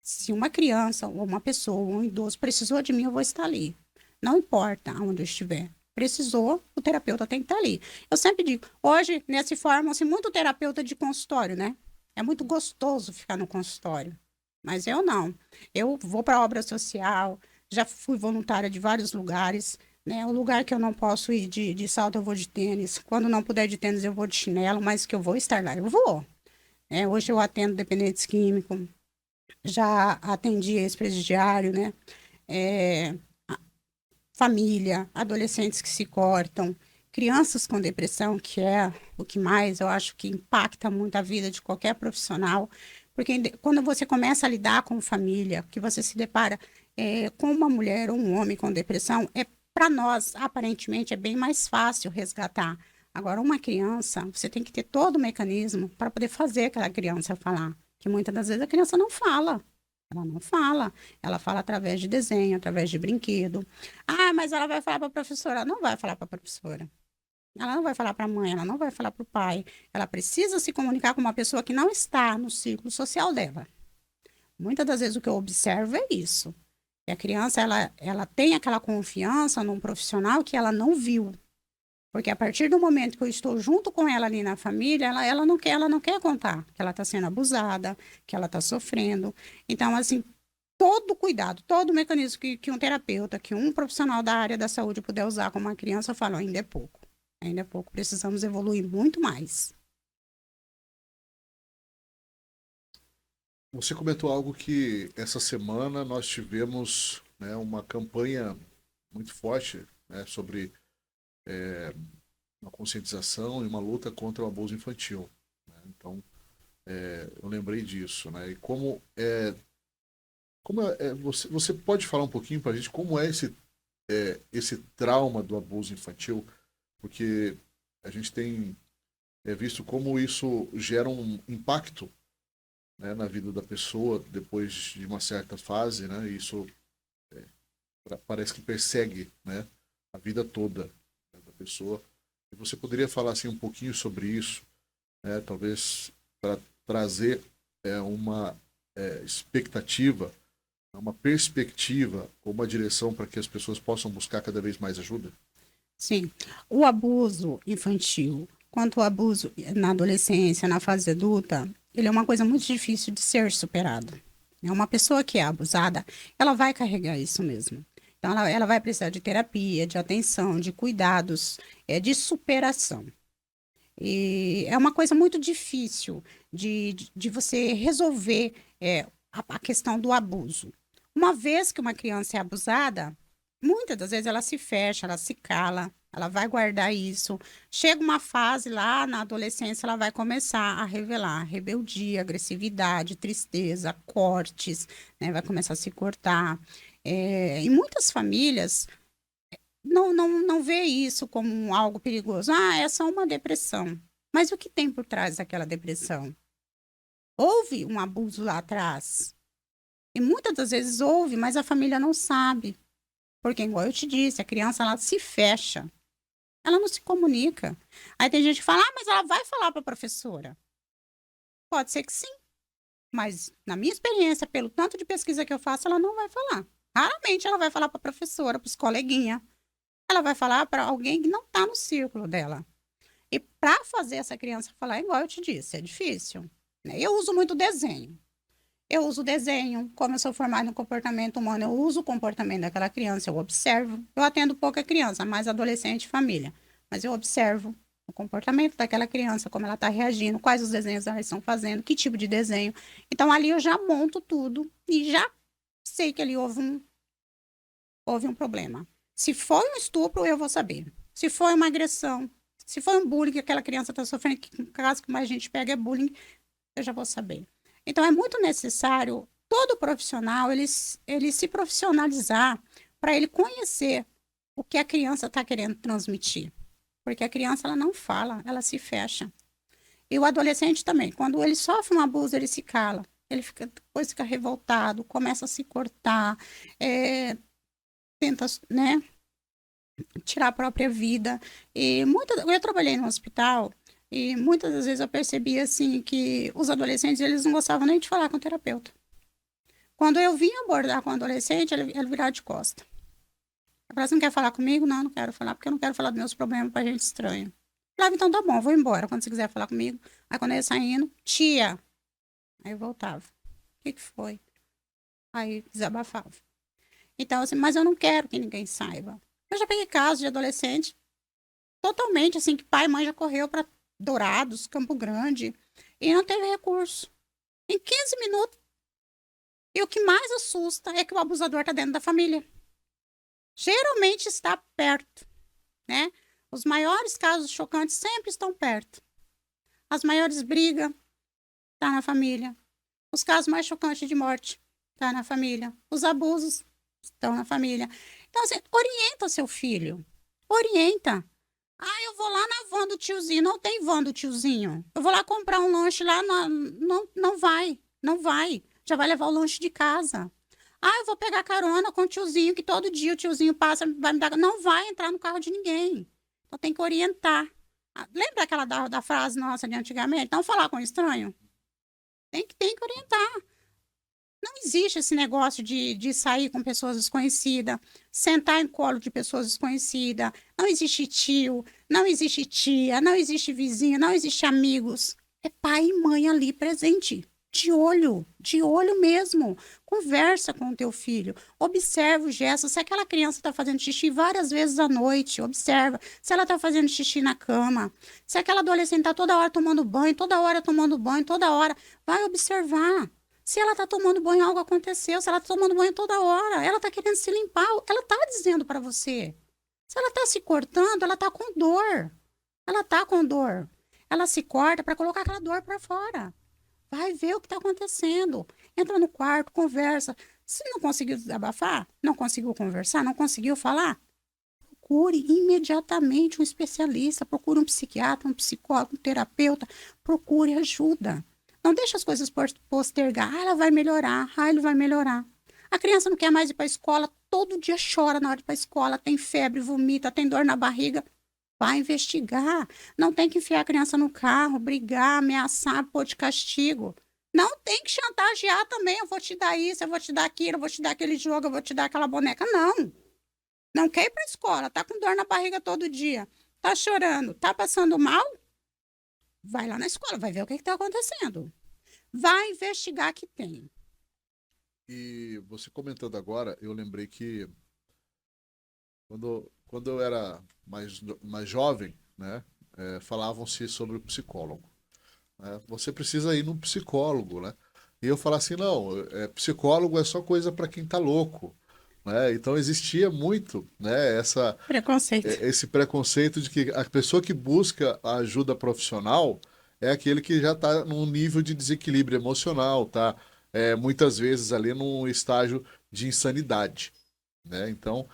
Se uma criança, ou uma pessoa, ou um idoso precisou de mim, eu vou estar ali. Não importa onde eu estiver. Precisou, o terapeuta tem que estar ali. Eu sempre digo, hoje, nessa formam-se muito terapeuta de consultório, né? É muito gostoso ficar no consultório. Mas eu não. Eu vou para a obra social, já fui voluntária de vários lugares, né? O lugar que eu não posso ir de salto, eu vou de tênis. Quando não puder de tênis, eu vou de chinelo, mas que eu vou estar lá, eu vou. Hoje eu atendo dependentes químicos, já atendi ex-presidiário, né? É, família, adolescentes que se cortam, crianças com depressão, que é o que mais eu acho que impacta muito a vida de qualquer profissional, porque quando você começa a lidar com família, que você se depara com uma mulher ou um homem com depressão, para nós, aparentemente, é bem mais fácil resgatar. Agora, uma criança, você tem que ter todo o mecanismo para poder fazer aquela criança falar, que muitas das vezes a criança não fala. Ela não fala, ela fala através de desenho, através de brinquedo. Ah, mas ela vai falar para a professora. Ela não vai falar para a professora. Ela não vai falar para a mãe, ela não vai falar para o pai. Ela precisa se comunicar com uma pessoa que não está no círculo social dela. Muitas das vezes o que eu observo é isso. E a criança, ela tem aquela confiança num profissional que ela não viu. Porque a partir do momento que eu estou junto com ela ali na família, ela não quer contar que ela está sendo abusada, que ela está sofrendo. Então, assim, todo cuidado, todo mecanismo que um terapeuta, que um profissional da área da saúde puder usar com uma criança, eu falo, ainda é pouco. Ainda é pouco, precisamos evoluir muito mais. Você comentou algo que essa semana nós tivemos, né, uma campanha muito forte, né, sobre uma conscientização e uma luta contra o abuso infantil, né? Então, eu lembrei disso, né? E você pode falar um pouquinho para a gente como é esse trauma do abuso infantil? Porque a gente tem visto como isso gera um impacto, né, na vida da pessoa depois de uma certa fase, né? E isso parece que persegue, né, a vida toda, né, da pessoa. E você poderia falar assim um pouquinho sobre isso, né, talvez para trazer uma expectativa, uma perspectiva ou uma direção para que as pessoas possam buscar cada vez mais ajuda? Sim, o abuso infantil, quanto o abuso na adolescência, na fase adulta, ele é uma coisa muito difícil de ser superado. Uma pessoa que é abusada, ela vai carregar isso mesmo. Então, ela vai precisar de terapia, de atenção, de cuidados, de superação. E é uma coisa muito difícil de você resolver a questão do abuso. Uma vez que uma criança é abusada, Muitas das vezes ela se fecha, ela se cala, ela vai guardar isso. Chega uma fase lá na adolescência, ela vai começar a revelar rebeldia, agressividade, tristeza, cortes, né? Vai começar a se cortar. Em muitas famílias não vê isso como algo perigoso. Ah, é só uma depressão. Mas o que tem por trás daquela depressão? Houve um abuso lá atrás. E muitas das vezes houve, mas a família não sabe. Porque, igual eu te disse, a criança ela se fecha. Ela não se comunica. Aí tem gente que fala, mas ela vai falar para a professora. Pode ser que sim. Mas, na minha experiência, pelo tanto de pesquisa que eu faço, ela não vai falar. Raramente ela vai falar para a professora, para os coleguinhas. Ela vai falar para alguém que não está no círculo dela. E para fazer essa criança falar, igual eu te disse, é difícil. Né? Eu uso muito desenho. Eu uso desenho, como eu sou formada em comportamento humano, eu uso o comportamento daquela criança, eu observo. Eu atendo pouca criança, mais adolescente e família. Mas eu observo o comportamento daquela criança, como ela está reagindo, quais os desenhos elas estão fazendo, que tipo de desenho. Então ali eu já monto tudo e já sei que ali houve um problema. Se foi um estupro, eu vou saber. Se foi uma agressão, se foi um bullying que aquela criança está sofrendo, que no caso que mais a gente pega é bullying, eu já vou saber. Então, é muito necessário todo profissional ele se profissionalizar para ele conhecer o que a criança está querendo transmitir. Porque a criança ela não fala, ela se fecha. E o adolescente também, quando ele sofre um abuso, ele se cala. Ele depois fica revoltado, começa a se cortar, tenta, né, tirar a própria vida. Eu trabalhei no hospital. E muitas das vezes eu percebi assim que os adolescentes eles não gostavam nem de falar com o terapeuta. Quando eu vinha abordar com o adolescente, ele virava de costa. Eu falava, você não quer falar comigo? Não, não quero falar, porque eu não quero falar dos meus problemas pra gente estranha. Eu falava, então tá bom, vou embora quando você quiser falar comigo. Aí quando eu ia saindo, tia. Aí eu voltava. O que foi? Aí desabafava. Então, assim, mas eu não quero que ninguém saiba. Eu já peguei casos de adolescente totalmente assim, que pai e mãe já correu para Dourados, Campo Grande, e não teve recurso. Em 15 minutos. E o que mais assusta é que o abusador está dentro da família. Geralmente está perto, né? Os maiores casos chocantes sempre estão perto. As maiores brigas estão na família. Os casos mais chocantes de morte estão na família. Os abusos estão na família. Então, assim, orienta seu filho. Orienta. Ah, eu vou lá na van do tiozinho. Não tem van do tiozinho. Eu vou lá comprar um lanche lá. Não vai. Não vai. Já vai levar o lanche de casa. Ah, eu vou pegar carona com o tiozinho, que todo dia o tiozinho passa, vai me dar. Não vai entrar no carro de ninguém. Então tem que orientar. Lembra aquela da frase nossa de antigamente? Não falar com estranho? Tem que orientar. Não existe esse negócio de sair com pessoas desconhecidas, sentar em colo de pessoas desconhecidas. Não existe tio, não existe tia, não existe vizinho, não existe amigos. É pai e mãe ali presente. De olho mesmo. Conversa com o teu filho. Observa o gesto. Se aquela criança está fazendo xixi várias vezes à noite, observa. Se ela está fazendo xixi na cama. Se aquela adolescente está toda hora tomando banho, toda hora, vai observar. Se ela está tomando banho, algo aconteceu. Se ela está tomando banho toda hora, ela está querendo se limpar. Ela está dizendo para você. Se ela está se cortando, ela está com dor. Ela está com dor. Ela se corta para colocar aquela dor para fora. Vai ver o que está acontecendo. Entra no quarto, conversa. Se não conseguiu desabafar, não conseguiu conversar, não conseguiu falar, procure imediatamente um especialista. Procure um psiquiatra, um psicólogo, um terapeuta. Procure ajuda. Não deixe as coisas postergar. Ah, ela vai melhorar. Ah, ele vai melhorar. A criança não quer mais ir para a escola. Todo dia chora na hora de ir para a escola. Tem febre, vomita, tem dor na barriga. Vai investigar. Não tem que enfiar a criança no carro, brigar, ameaçar, pôr de castigo. Não tem que chantagear também. Eu vou te dar isso, eu vou te dar aquilo, eu vou te dar aquele jogo, eu vou te dar aquela boneca. Não. Não quer ir para a escola. Tá com dor na barriga todo dia. Tá chorando. Tá passando mal? Vai lá na escola, vai ver o que está acontecendo. Vai investigar que tem. E você comentando agora, eu lembrei que quando eu era mais jovem, né, falavam-se sobre o psicólogo. Né? Você precisa ir num psicólogo, né? E eu falava assim, não, psicólogo é só coisa para quem tá louco. né? Então existia muito, né, Preconceito. esse preconceito de que a pessoa que busca a ajuda profissional é aquele que já está num nível de desequilíbrio emocional, tá? Muitas vezes ali num estágio de insanidade, né? Então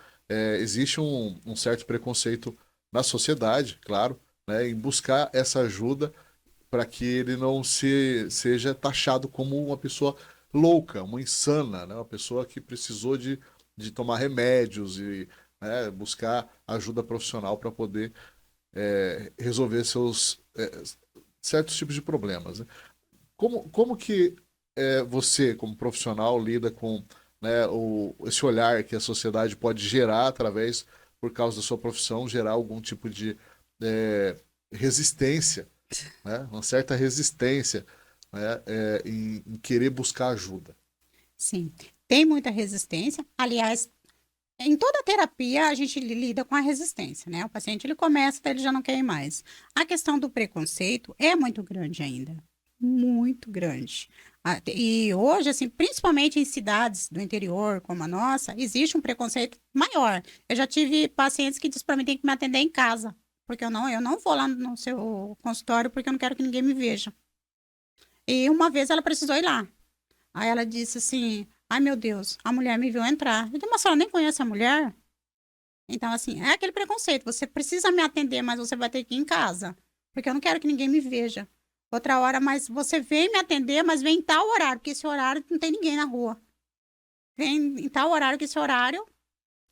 existe um certo preconceito na sociedade, claro, né, em buscar essa ajuda para que ele não seja taxado como uma pessoa louca, uma insana, né? Uma pessoa que precisou de tomar remédios e, né, buscar ajuda profissional para poder resolver seus certos tipos de problemas, né? Como que você, como profissional, lida com, né, esse olhar que a sociedade pode gerar através, por causa da sua profissão, gerar algum tipo de resistência, né, uma certa resistência, né, em querer buscar ajuda? Sim, tem muita resistência. Aliás, em toda terapia a gente lida com a resistência, né? O paciente ele começa, ele já não quer ir mais. A questão do preconceito é muito grande ainda, muito grande. E hoje, assim, principalmente em cidades do interior como a nossa, existe um preconceito maior. Eu já tive pacientes que dizem para mim que tem que me atender em casa, porque eu não vou lá no seu consultório porque eu não quero que ninguém me veja. E uma vez ela precisou ir lá. Aí ela disse assim: ai meu Deus, a mulher me viu entrar. Eu disse, mas a senhora nem conhece a mulher? Então, assim, é aquele preconceito. Você precisa me atender, mas você vai ter que ir em casa. Porque eu não quero que ninguém me veja. Outra hora, mas você vem me atender, mas vem em tal horário, porque esse horário não tem ninguém na rua. Vem em tal horário, que esse horário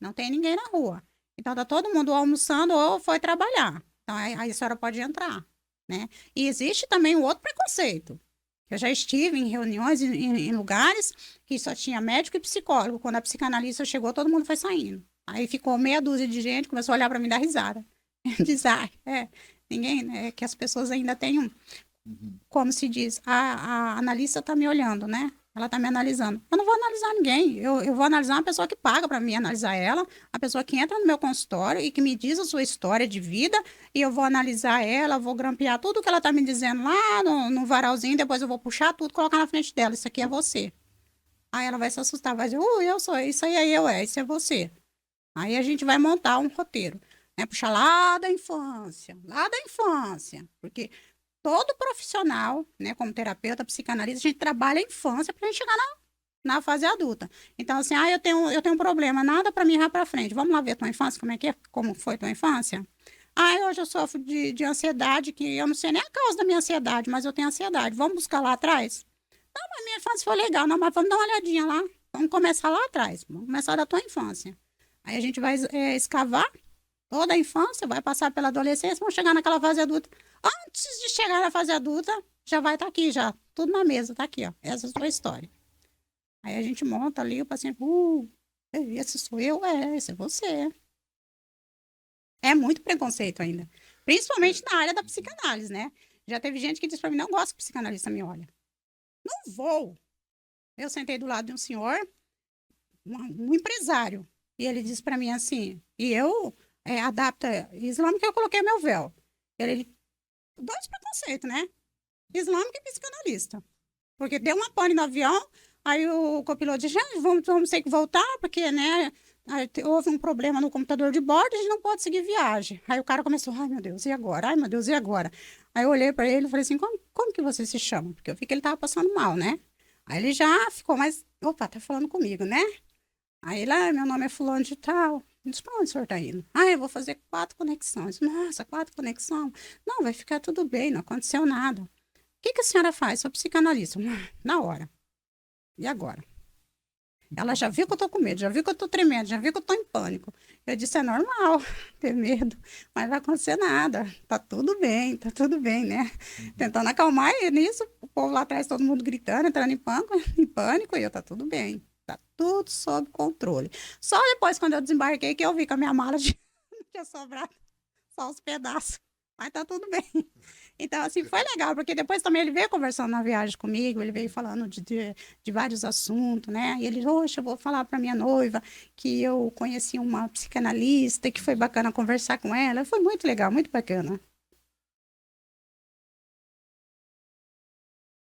não tem ninguém na rua. Então, tá todo mundo almoçando ou foi trabalhar. Então, aí a senhora pode entrar, né? E existe também um outro preconceito. Eu já estive em reuniões, em lugares que só tinha médico e psicólogo. Quando a psicanalista chegou, todo mundo foi saindo. Aí ficou meia dúzia de gente, começou a olhar para mim e dar risada. Diz, ninguém, né, que as pessoas ainda têm como se diz, a analista está me olhando, né? Ela está me analisando. Eu não vou analisar ninguém. Eu vou analisar uma pessoa que paga para mim analisar ela, a pessoa que entra no meu consultório e que me diz a sua história de vida, e eu vou analisar ela, vou grampear tudo que ela está me dizendo lá no varalzinho, depois eu vou puxar tudo e colocar na frente dela. Isso aqui é você. Aí ela vai se assustar, vai dizer, eu sou, isso aí isso é você. Aí a gente vai montar um roteiro, né? Puxar lá da infância, porque todo profissional, né, como terapeuta, psicanalista, a gente trabalha a infância para a gente chegar na fase adulta. Então, assim, eu tenho um problema, nada para mirar para frente. Vamos lá ver a tua infância, como é que é? Como foi a tua infância? Hoje eu sofro de ansiedade, que eu não sei nem a causa da minha ansiedade, mas eu tenho ansiedade. Vamos buscar lá atrás? Não, mas minha infância foi legal, não, mas vamos dar uma olhadinha lá. Vamos começar lá atrás, vamos começar da tua infância. Aí a gente vai escavar toda a infância, vai passar pela adolescência, vamos chegar naquela fase adulta. Antes de chegar na fase adulta, já vai estar aqui, já. Tudo na mesa, tá aqui, ó. Essa é a sua história. Aí a gente monta ali, o paciente, esse sou eu? Esse é você. É muito preconceito ainda. Principalmente na área da psicanálise, né? Já teve gente que diz pra mim, não gosto que o psicanalista me olha. Não vou. Eu sentei do lado de um senhor, um empresário, e ele disse pra mim assim, e eu adapto islâmico, eu coloquei meu véu. Ele dois preconceitos, né? Islâmico e psicanalista. Porque deu uma pane no avião, aí o copiloto disse, vamos ter que voltar, porque, né, houve um problema no computador de bordo, a gente não pode seguir viagem. Aí o cara começou, ai meu Deus, e agora? Ai meu Deus, e agora? Aí eu olhei para ele e falei assim, como que você se chama? Porque eu vi que ele tava passando mal, né? Aí ele já ficou mais, opa, tá falando comigo, né? Aí ele, meu nome é fulano de tal. Eu disse, pra onde o senhor tá indo? Eu vou fazer 4 conexões. Nossa, 4 conexões? Não, vai ficar tudo bem, não aconteceu nada. O que a senhora faz? Sou psicanalista. Na hora. E agora? Ela já viu que eu tô com medo, já viu que eu tô tremendo, já viu que eu tô em pânico. Eu disse, é normal ter medo, mas não vai acontecer nada. Tá tudo bem, né? Tentando acalmar, e nisso, o povo lá atrás, todo mundo gritando, entrando em pânico, e eu, tá tudo bem. Tá tudo sob controle. Só depois, quando eu desembarquei, que eu vi que a minha mala não tinha sobrado só os pedaços. Mas tá tudo bem. Então, assim, foi legal, porque depois também ele veio conversando na viagem comigo, ele veio falando de vários assuntos, né? E ele, eu vou falar pra minha noiva que eu conheci uma psicanalista, que foi bacana conversar com ela. Foi muito legal, muito bacana.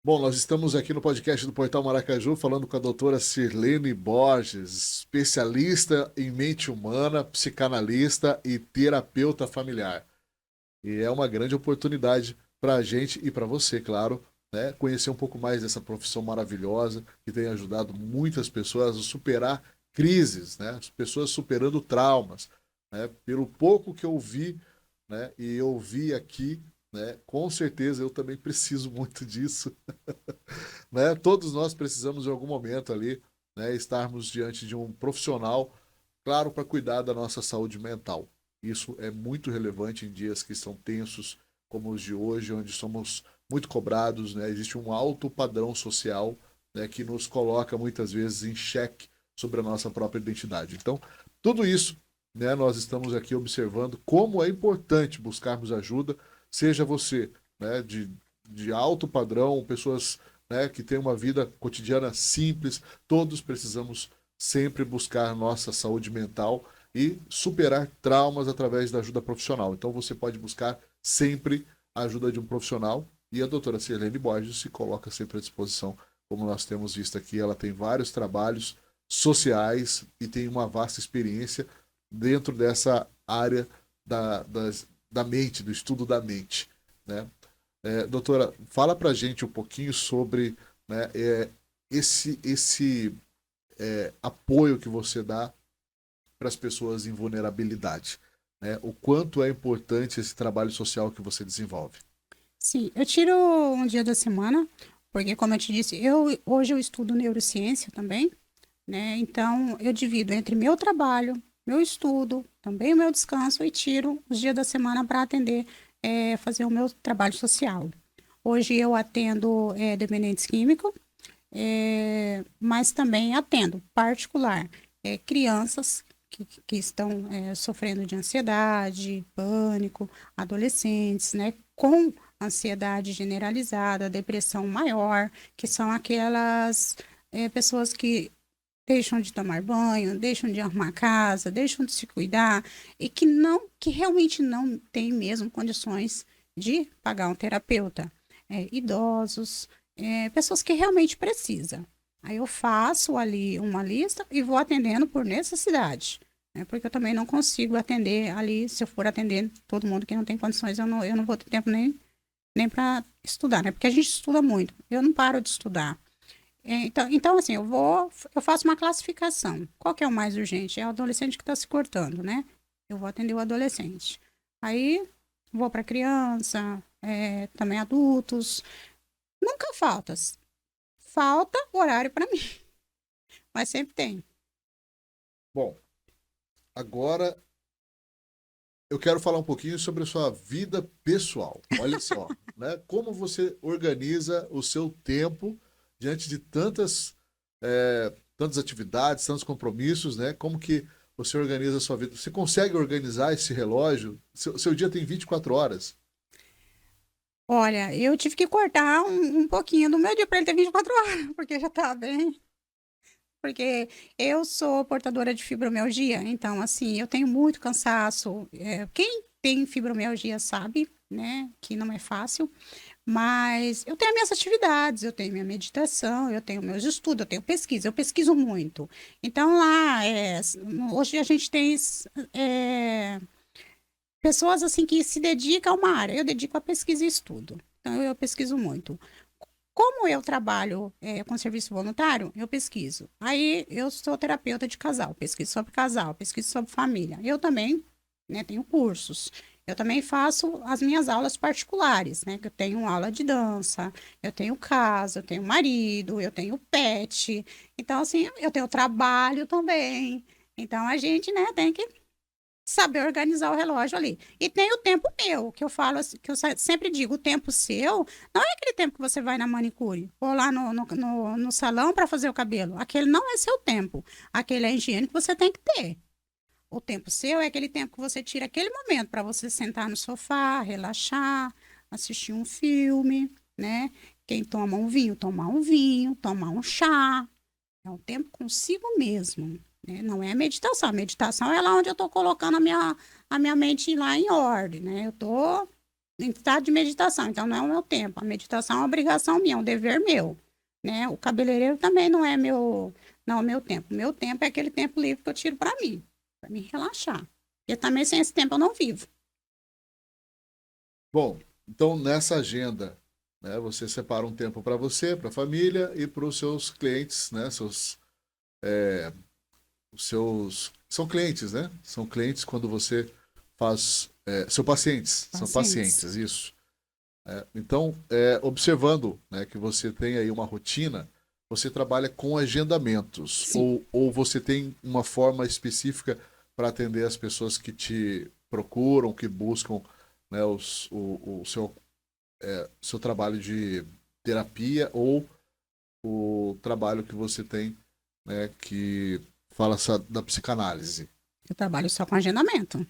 Bom, nós estamos aqui no podcast do Portal Maracaju falando com a doutora Sirlene Borges, especialista em mente humana, psicanalista e terapeuta familiar. E é uma grande oportunidade para a gente e para você, claro, né, conhecer um pouco mais dessa profissão maravilhosa que tem ajudado muitas pessoas a superar crises, né, as pessoas superando traumas. Né, pelo pouco que eu vi, né, e eu vi aqui, né, com certeza eu também preciso muito disso. Né, todos nós precisamos em algum momento ali, né, estarmos diante de um profissional, claro, para cuidar da nossa saúde mental. Isso é muito relevante em dias que são tensos, como os de hoje, onde somos muito cobrados, né? Existe um alto padrão social, né, que nos coloca muitas vezes em xeque sobre a nossa própria identidade. Então, tudo isso, né, nós estamos aqui observando como é importante buscarmos ajuda, seja você, né, de alto padrão, pessoas, né, que têm uma vida cotidiana simples, todos precisamos sempre buscar nossa saúde mental e superar traumas através da ajuda profissional. Então você pode buscar sempre a ajuda de um profissional e a doutora Sirlene Borges se coloca sempre à disposição. Como nós temos visto aqui, ela tem vários trabalhos sociais e tem uma vasta experiência dentro dessa área da mente, do estudo da mente. Né? Doutora, fala pra gente um pouquinho sobre, né, esse apoio que você dá para as pessoas em vulnerabilidade. Né? O quanto é importante esse trabalho social que você desenvolve. Sim, eu tiro um dia da semana, porque como eu te disse, hoje eu estudo neurociência também, né? Então eu divido entre meu trabalho, meu estudo, também o meu descanso e tiro os dias da semana para atender, fazer o meu trabalho social. Hoje eu atendo dependentes químicos, mas também atendo particular crianças que estão sofrendo de ansiedade, pânico, adolescentes, né, com ansiedade generalizada, depressão maior, que são aquelas pessoas que deixam de tomar banho, deixam de arrumar casa, deixam de se cuidar e que realmente não têm mesmo condições de pagar um terapeuta. Idosos, pessoas que realmente precisam. Aí eu faço ali uma lista e vou atendendo por necessidade, né? Porque eu também não consigo atender ali, se eu for atender todo mundo que não tem condições, eu não vou ter tempo nem para estudar, né? Porque a gente estuda muito, eu não paro de estudar. Então assim, eu faço uma classificação. Qual que é o mais urgente? É o adolescente que está se cortando, né? Eu vou atender o adolescente. Aí vou para criança, também adultos. Nunca falta horário para mim, mas sempre tem. Bom, agora eu quero falar um pouquinho sobre a sua vida pessoal. Olha só, né? Como você organiza o seu tempo diante de tantas atividades, tantos compromissos, né? Como que você organiza a sua vida? Você consegue organizar esse relógio? Seu dia tem 24 horas. Olha, eu tive que cortar um pouquinho do meu dia para ele ter 24 horas, porque já tá bem. Porque eu sou portadora de fibromialgia, então, assim, eu tenho muito cansaço. Quem tem fibromialgia sabe, né, que não é fácil, mas eu tenho minhas atividades, eu tenho minha meditação, eu tenho meus estudos, eu tenho pesquisa, eu pesquiso muito. Então, lá, hoje a gente tem pessoas, assim, que se dedicam a uma área. Eu dedico a pesquisa e estudo. Então, eu pesquiso muito. Como eu trabalho com serviço voluntário, eu pesquiso. Aí eu sou terapeuta de casal, pesquiso sobre casal, pesquiso sobre família. Eu também, né, tenho cursos. Eu também faço as minhas aulas particulares, né? Que eu tenho aula de dança, eu tenho casa, eu tenho marido, eu tenho pet. Então, assim, eu tenho trabalho também. Então, a gente, né, tem que saber organizar o relógio ali. E tem o tempo meu, que eu falo, que eu sempre digo, o tempo seu não é aquele tempo que você vai na manicure ou lá no salão para fazer o cabelo. Aquele não é seu tempo. Aquele é a higiene que você tem que ter. O tempo seu é aquele tempo que você tira aquele momento para você sentar no sofá, relaxar, assistir um filme, né? Quem toma um vinho, tomar um vinho, tomar um chá. É um tempo consigo mesmo, né? Não é meditação. A meditação é lá onde eu estou colocando a minha mente lá em ordem, né? Eu estou em estado de meditação, então não é o meu tempo. A meditação é uma obrigação minha, é um dever meu, né? O cabeleireiro também não é meu tempo. Meu tempo é aquele tempo livre que eu tiro para mim relaxar. Porque também sem esse tempo eu não vivo. Bom, então nessa agenda, né, você separa um tempo para você, para a família e para os seus clientes, né, os seus são clientes, né? São clientes quando você faz, são pacientes, são pacientes, isso. Então, observando, né, que você tem aí uma rotina, você trabalha com agendamentos ou você tem uma forma específica para atender as pessoas que te procuram, que buscam, né, o seu trabalho de terapia ou o trabalho que você tem, né, que fala da psicanálise. Eu trabalho só com agendamento,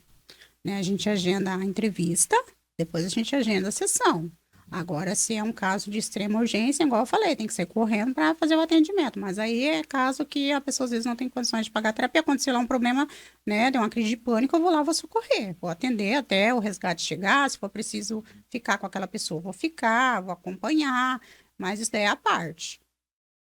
né? A gente agenda a entrevista, depois a gente agenda a sessão. Agora, se é um caso de extrema urgência, igual eu falei, tem que ser correndo para fazer o atendimento. Mas aí é caso que a pessoa às vezes não tem condições de pagar a terapia. Aconteceu lá um problema, né? Deu uma crise de pânico, eu vou lá, vou socorrer. Vou atender até o resgate chegar. Se for preciso ficar com aquela pessoa, vou ficar, vou acompanhar. Mas isso daí é a parte.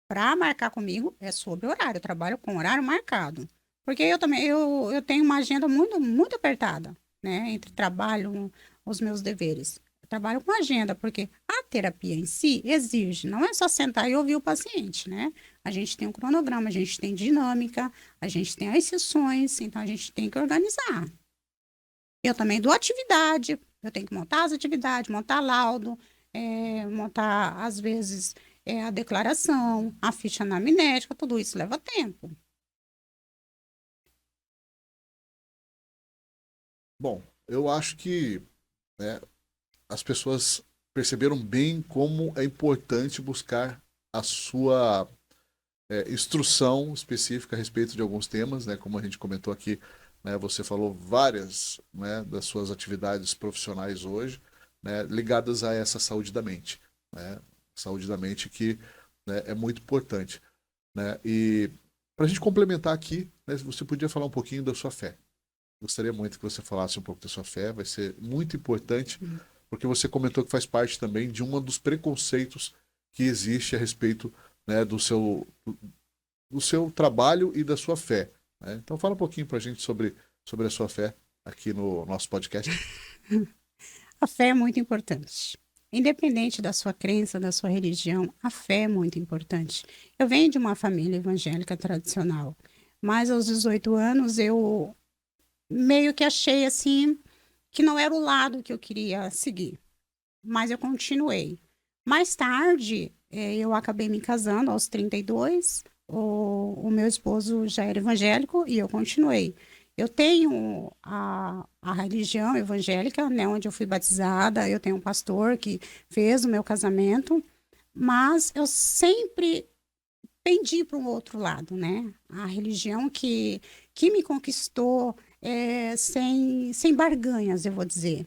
Para marcar comigo é sobre horário. Eu trabalho com horário marcado. Porque eu também eu tenho uma agenda muito, muito apertada, né? Entre trabalho, os meus deveres. Trabalho com agenda, porque a terapia em si exige, não é só sentar e ouvir o paciente, né? A gente tem um cronograma, a gente tem dinâmica, a gente tem as sessões, então a gente tem que organizar. Eu também dou atividade, eu tenho que montar as atividades, montar laudo, montar, às vezes, a declaração, a ficha anamnética, tudo isso leva tempo. Bom, eu acho que, né, as pessoas perceberam bem como é importante buscar a sua instrução específica a respeito de alguns temas, né, como a gente comentou aqui, né, você falou várias, né, das suas atividades profissionais hoje, né, ligadas a essa saúde da mente, né, saúde da mente que, né, é muito importante, né, e para a gente complementar aqui, né, você podia falar um pouquinho da sua fé. Gostaria muito que você falasse um pouco da sua fé, vai ser muito importante, porque você comentou que faz parte também de um dos preconceitos que existe a respeito, né, do seu trabalho e da sua fé. Né? Então fala um pouquinho para a gente sobre a sua fé aqui no nosso podcast. A fé é muito importante. Independente da sua crença, da sua religião, a fé é muito importante. Eu venho de uma família evangélica tradicional, mas aos 18 anos eu meio que achei assim que não era o lado que eu queria seguir, mas eu continuei. Mais tarde, eu acabei me casando aos 32, o meu esposo já era evangélico e eu continuei. Eu tenho a religião evangélica, né, onde eu fui batizada, eu tenho um pastor que fez o meu casamento, mas eu sempre pendi para um outro lado, né? A religião que me conquistou sem barganhas, eu vou dizer.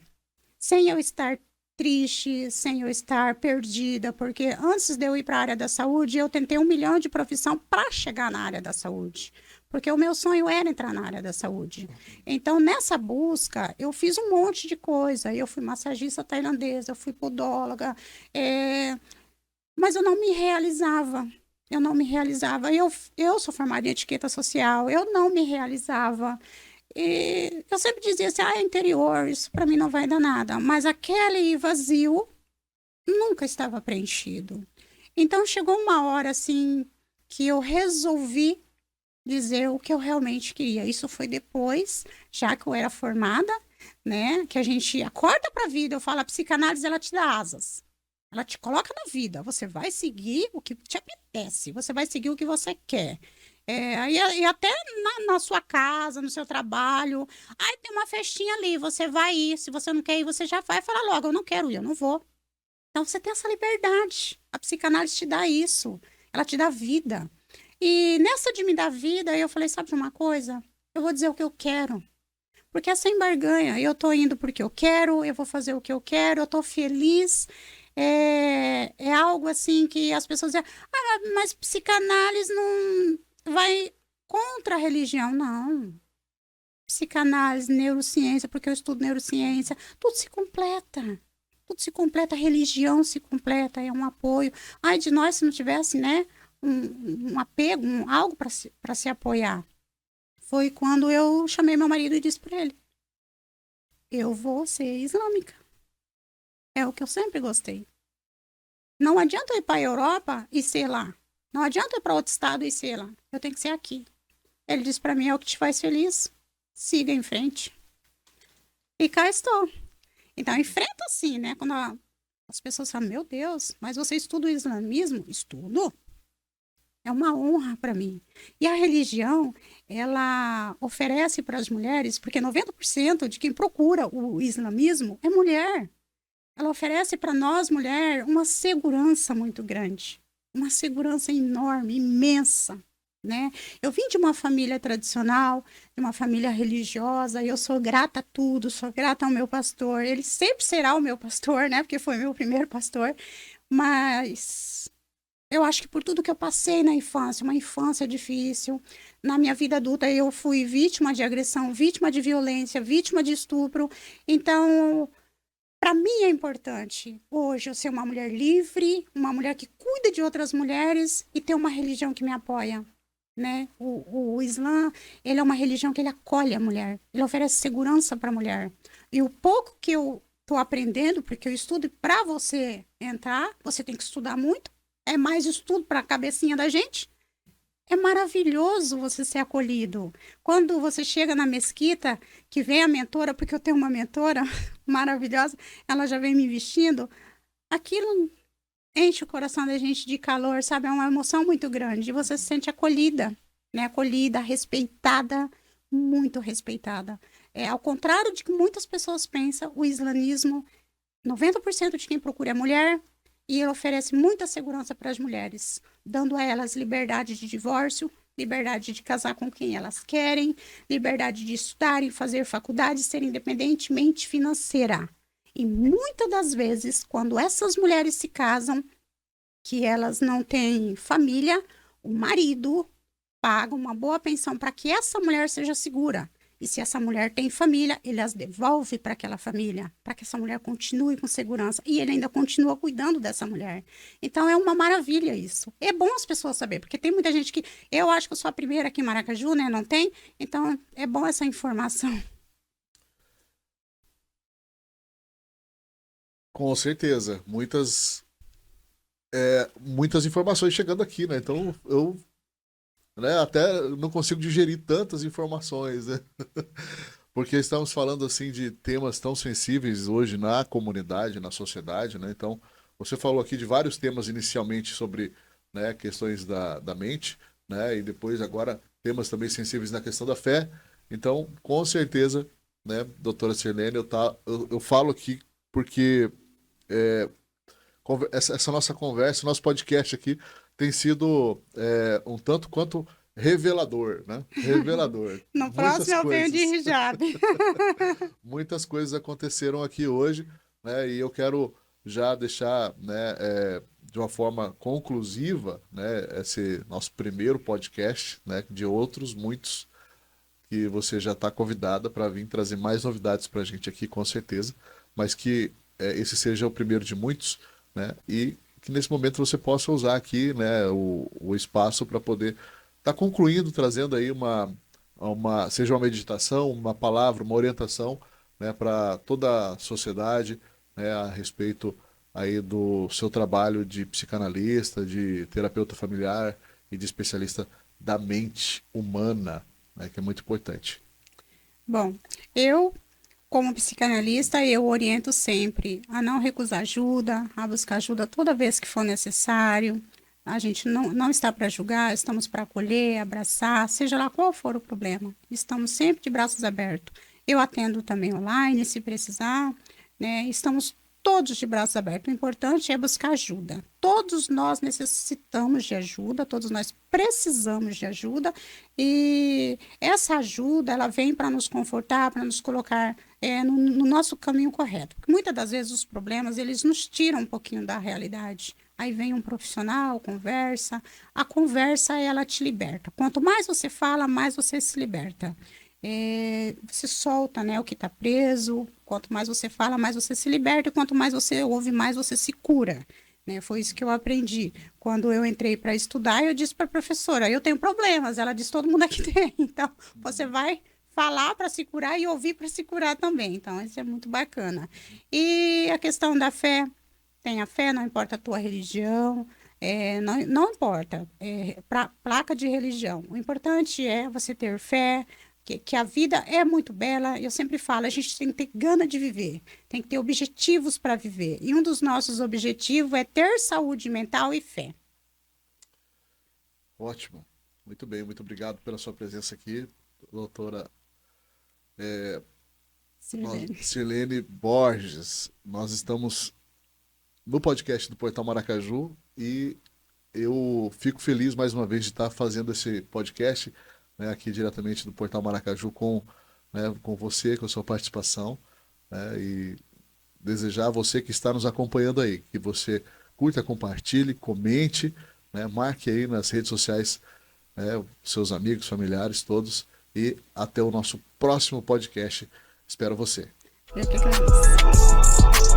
Sem eu estar triste, sem eu estar perdida, porque antes de eu ir para a área da saúde, eu tentei 1 milhão de profissão para chegar na área da saúde, porque o meu sonho era entrar na área da saúde. Então, nessa busca, eu fiz um monte de coisa. Eu fui massagista tailandesa, eu fui podóloga, mas eu não me realizava. Eu não me realizava. Eu sou formada em etiqueta social, eu não me realizava. E eu sempre dizia assim, é interior, isso para mim não vai dar nada. Mas aquele vazio nunca estava preenchido. Então chegou uma hora assim que eu resolvi dizer o que eu realmente queria. Isso foi depois, já que eu era formada, né? Que a gente acorda para a vida. Eu falo, a psicanálise ela te dá asas. Ela te coloca na vida. Você vai seguir o que te apetece. Você vai seguir o que você quer. E até na sua casa, no seu trabalho. Aí tem uma festinha ali, você vai ir. Se você não quer ir, você já vai falar logo, eu não quero ir, eu não vou. Então você tem essa liberdade. A psicanálise te dá isso. Ela te dá vida. E nessa de me dar vida, eu falei, sabe de uma coisa? Eu vou dizer o que eu quero. Porque é sem barganha. Eu tô indo porque eu quero, eu vou fazer o que eu quero, eu tô feliz. É algo assim que as pessoas dizem, mas psicanálise não vai contra a religião. Não. Psicanálise, neurociência, porque eu estudo neurociência, tudo se completa. tudo se completa, a religião se completa, é um apoio. Ai de nós se não tivesse, né, um apego, algo para se apoiar. Foi quando eu chamei meu marido e disse para ele, eu vou ser islâmica. É o que eu sempre gostei. Não adianta eu ir para a Europa e ser lá. Não adianta eu ir para outro estado e ser lá. Eu tenho que ser aqui. Ele disse para mim, é o que te faz feliz. Siga em frente. E cá estou. Então, enfrenta assim, né? Quando as pessoas falam, meu Deus, mas você estuda o islamismo? Estudo. É uma honra para mim. E a religião, ela oferece para as mulheres, porque 90% de quem procura o islamismo é mulher. Ela oferece para nós, mulher, uma segurança muito grande. Uma segurança enorme, imensa. Né? Eu vim de uma família tradicional, de uma família religiosa, e eu sou grata a tudo, sou grata ao meu pastor. Ele sempre será o meu pastor, né? Porque foi meu primeiro pastor. Mas eu acho que por tudo que eu passei na infância, uma infância difícil, na minha vida adulta eu fui vítima de agressão, vítima de violência, vítima de estupro. Então, para mim é importante hoje eu ser uma mulher livre, uma mulher que cuida de outras mulheres e ter uma religião que me apoia. Né? O Islã, ele é uma religião que ele acolhe a mulher, ele oferece segurança para a mulher. E o pouco que eu estou aprendendo, porque eu estudo, para você entrar, você tem que estudar muito, é mais estudo para a cabecinha da gente. É maravilhoso você ser acolhido. Quando você chega na mesquita, que vem a mentora, porque eu tenho uma mentora maravilhosa, ela já vem me vestindo, aquilo enche o coração da gente de calor, sabe? É uma emoção muito grande. E você se sente acolhida, né? Acolhida, respeitada, muito respeitada. Ao contrário de que muitas pessoas pensam, o islamismo, 90% de quem procura é mulher, e ele oferece muita segurança para as mulheres, dando a elas liberdade de divórcio, liberdade de casar com quem elas querem, liberdade de estudarem, fazer faculdade, ser independentemente financeira. E muitas das vezes, quando essas mulheres se casam, que elas não têm família, o marido paga uma boa pensão para que essa mulher seja segura. E se essa mulher tem família, ele as devolve para aquela família, para que essa mulher continue com segurança. E ele ainda continua cuidando dessa mulher. Então é uma maravilha isso. É bom as pessoas saberem, porque tem muita gente que... Eu acho que eu sou a primeira aqui em Maracaju, né? Não tem? Então é bom essa informação. Com certeza. Muitas informações chegando aqui, né? Então eu, né, até não consigo digerir tantas informações, né? Porque estamos falando assim de temas tão sensíveis hoje na comunidade, na sociedade, né? Então, você falou aqui de vários temas inicialmente sobre, né, questões da mente, né? E depois agora temas também sensíveis na questão da fé. Então, com certeza, né, doutora Sirlene, eu falo aqui porque essa nossa conversa, nosso podcast aqui tem sido um tanto quanto revelador, né? Revelador. No próximo eu venho de hijab. Muitas coisas aconteceram aqui hoje, né? E eu quero já deixar, né, de uma forma conclusiva, né, esse nosso primeiro podcast, né, de outros muitos que você já está convidada para vir trazer mais novidades para a gente aqui, com certeza, mas que esse seja o primeiro de muitos, né? E que nesse momento você possa usar aqui, né, o espaço para poder estar concluindo, trazendo aí seja uma meditação, uma palavra, uma orientação, né, para toda a sociedade, né, a respeito aí do seu trabalho de psicanalista, de terapeuta familiar e de especialista da mente humana, né, que é muito importante. Bom, como psicanalista, eu oriento sempre a não recusar ajuda, a buscar ajuda toda vez que for necessário. A gente não está para julgar, estamos para acolher, abraçar, seja lá qual for o problema. Estamos sempre de braços abertos. Eu atendo também online, se precisar, né? Estamos todos de braços abertos. O importante é buscar ajuda. Todos nós necessitamos de ajuda, todos nós precisamos de ajuda, e essa ajuda, ela vem para nos confortar, para nos colocar no nosso caminho correto. Porque muitas das vezes os problemas, eles nos tiram um pouquinho da realidade. Aí vem um profissional, conversa. A conversa, ela te liberta. Quanto mais você fala, mais você se liberta. Você solta, né, o que está preso. Quanto mais você fala, mais você se liberta, e quanto mais você ouve, mais você se cura. Né? Foi isso que eu aprendi. Quando eu entrei para estudar, eu disse para a professora, eu tenho problemas. Ela disse, todo mundo aqui tem. Então, você vai falar para se curar e ouvir para se curar também. Então, isso é muito bacana. E a questão da fé, tenha fé, não importa a tua religião, não importa, placa de religião. O importante é você ter fé, que a vida é muito bela. Eu sempre falo, a gente tem que ter gana de viver, tem que ter objetivos para viver. E um dos nossos objetivos é ter saúde mental e fé. Ótimo. Muito bem, muito obrigado pela sua presença aqui, doutora Sirlene Borges. Nós estamos no podcast do Portal Maracaju e eu fico feliz mais uma vez de estar fazendo esse podcast, né, aqui diretamente do Portal Maracaju com você, com a sua participação, né, e desejar a você que está nos acompanhando aí, que você curta, compartilhe, comente, né, marque aí nas redes sociais, né, seus amigos, familiares, todos, e até o nosso próximo podcast. Espero você. Eu que agradeço.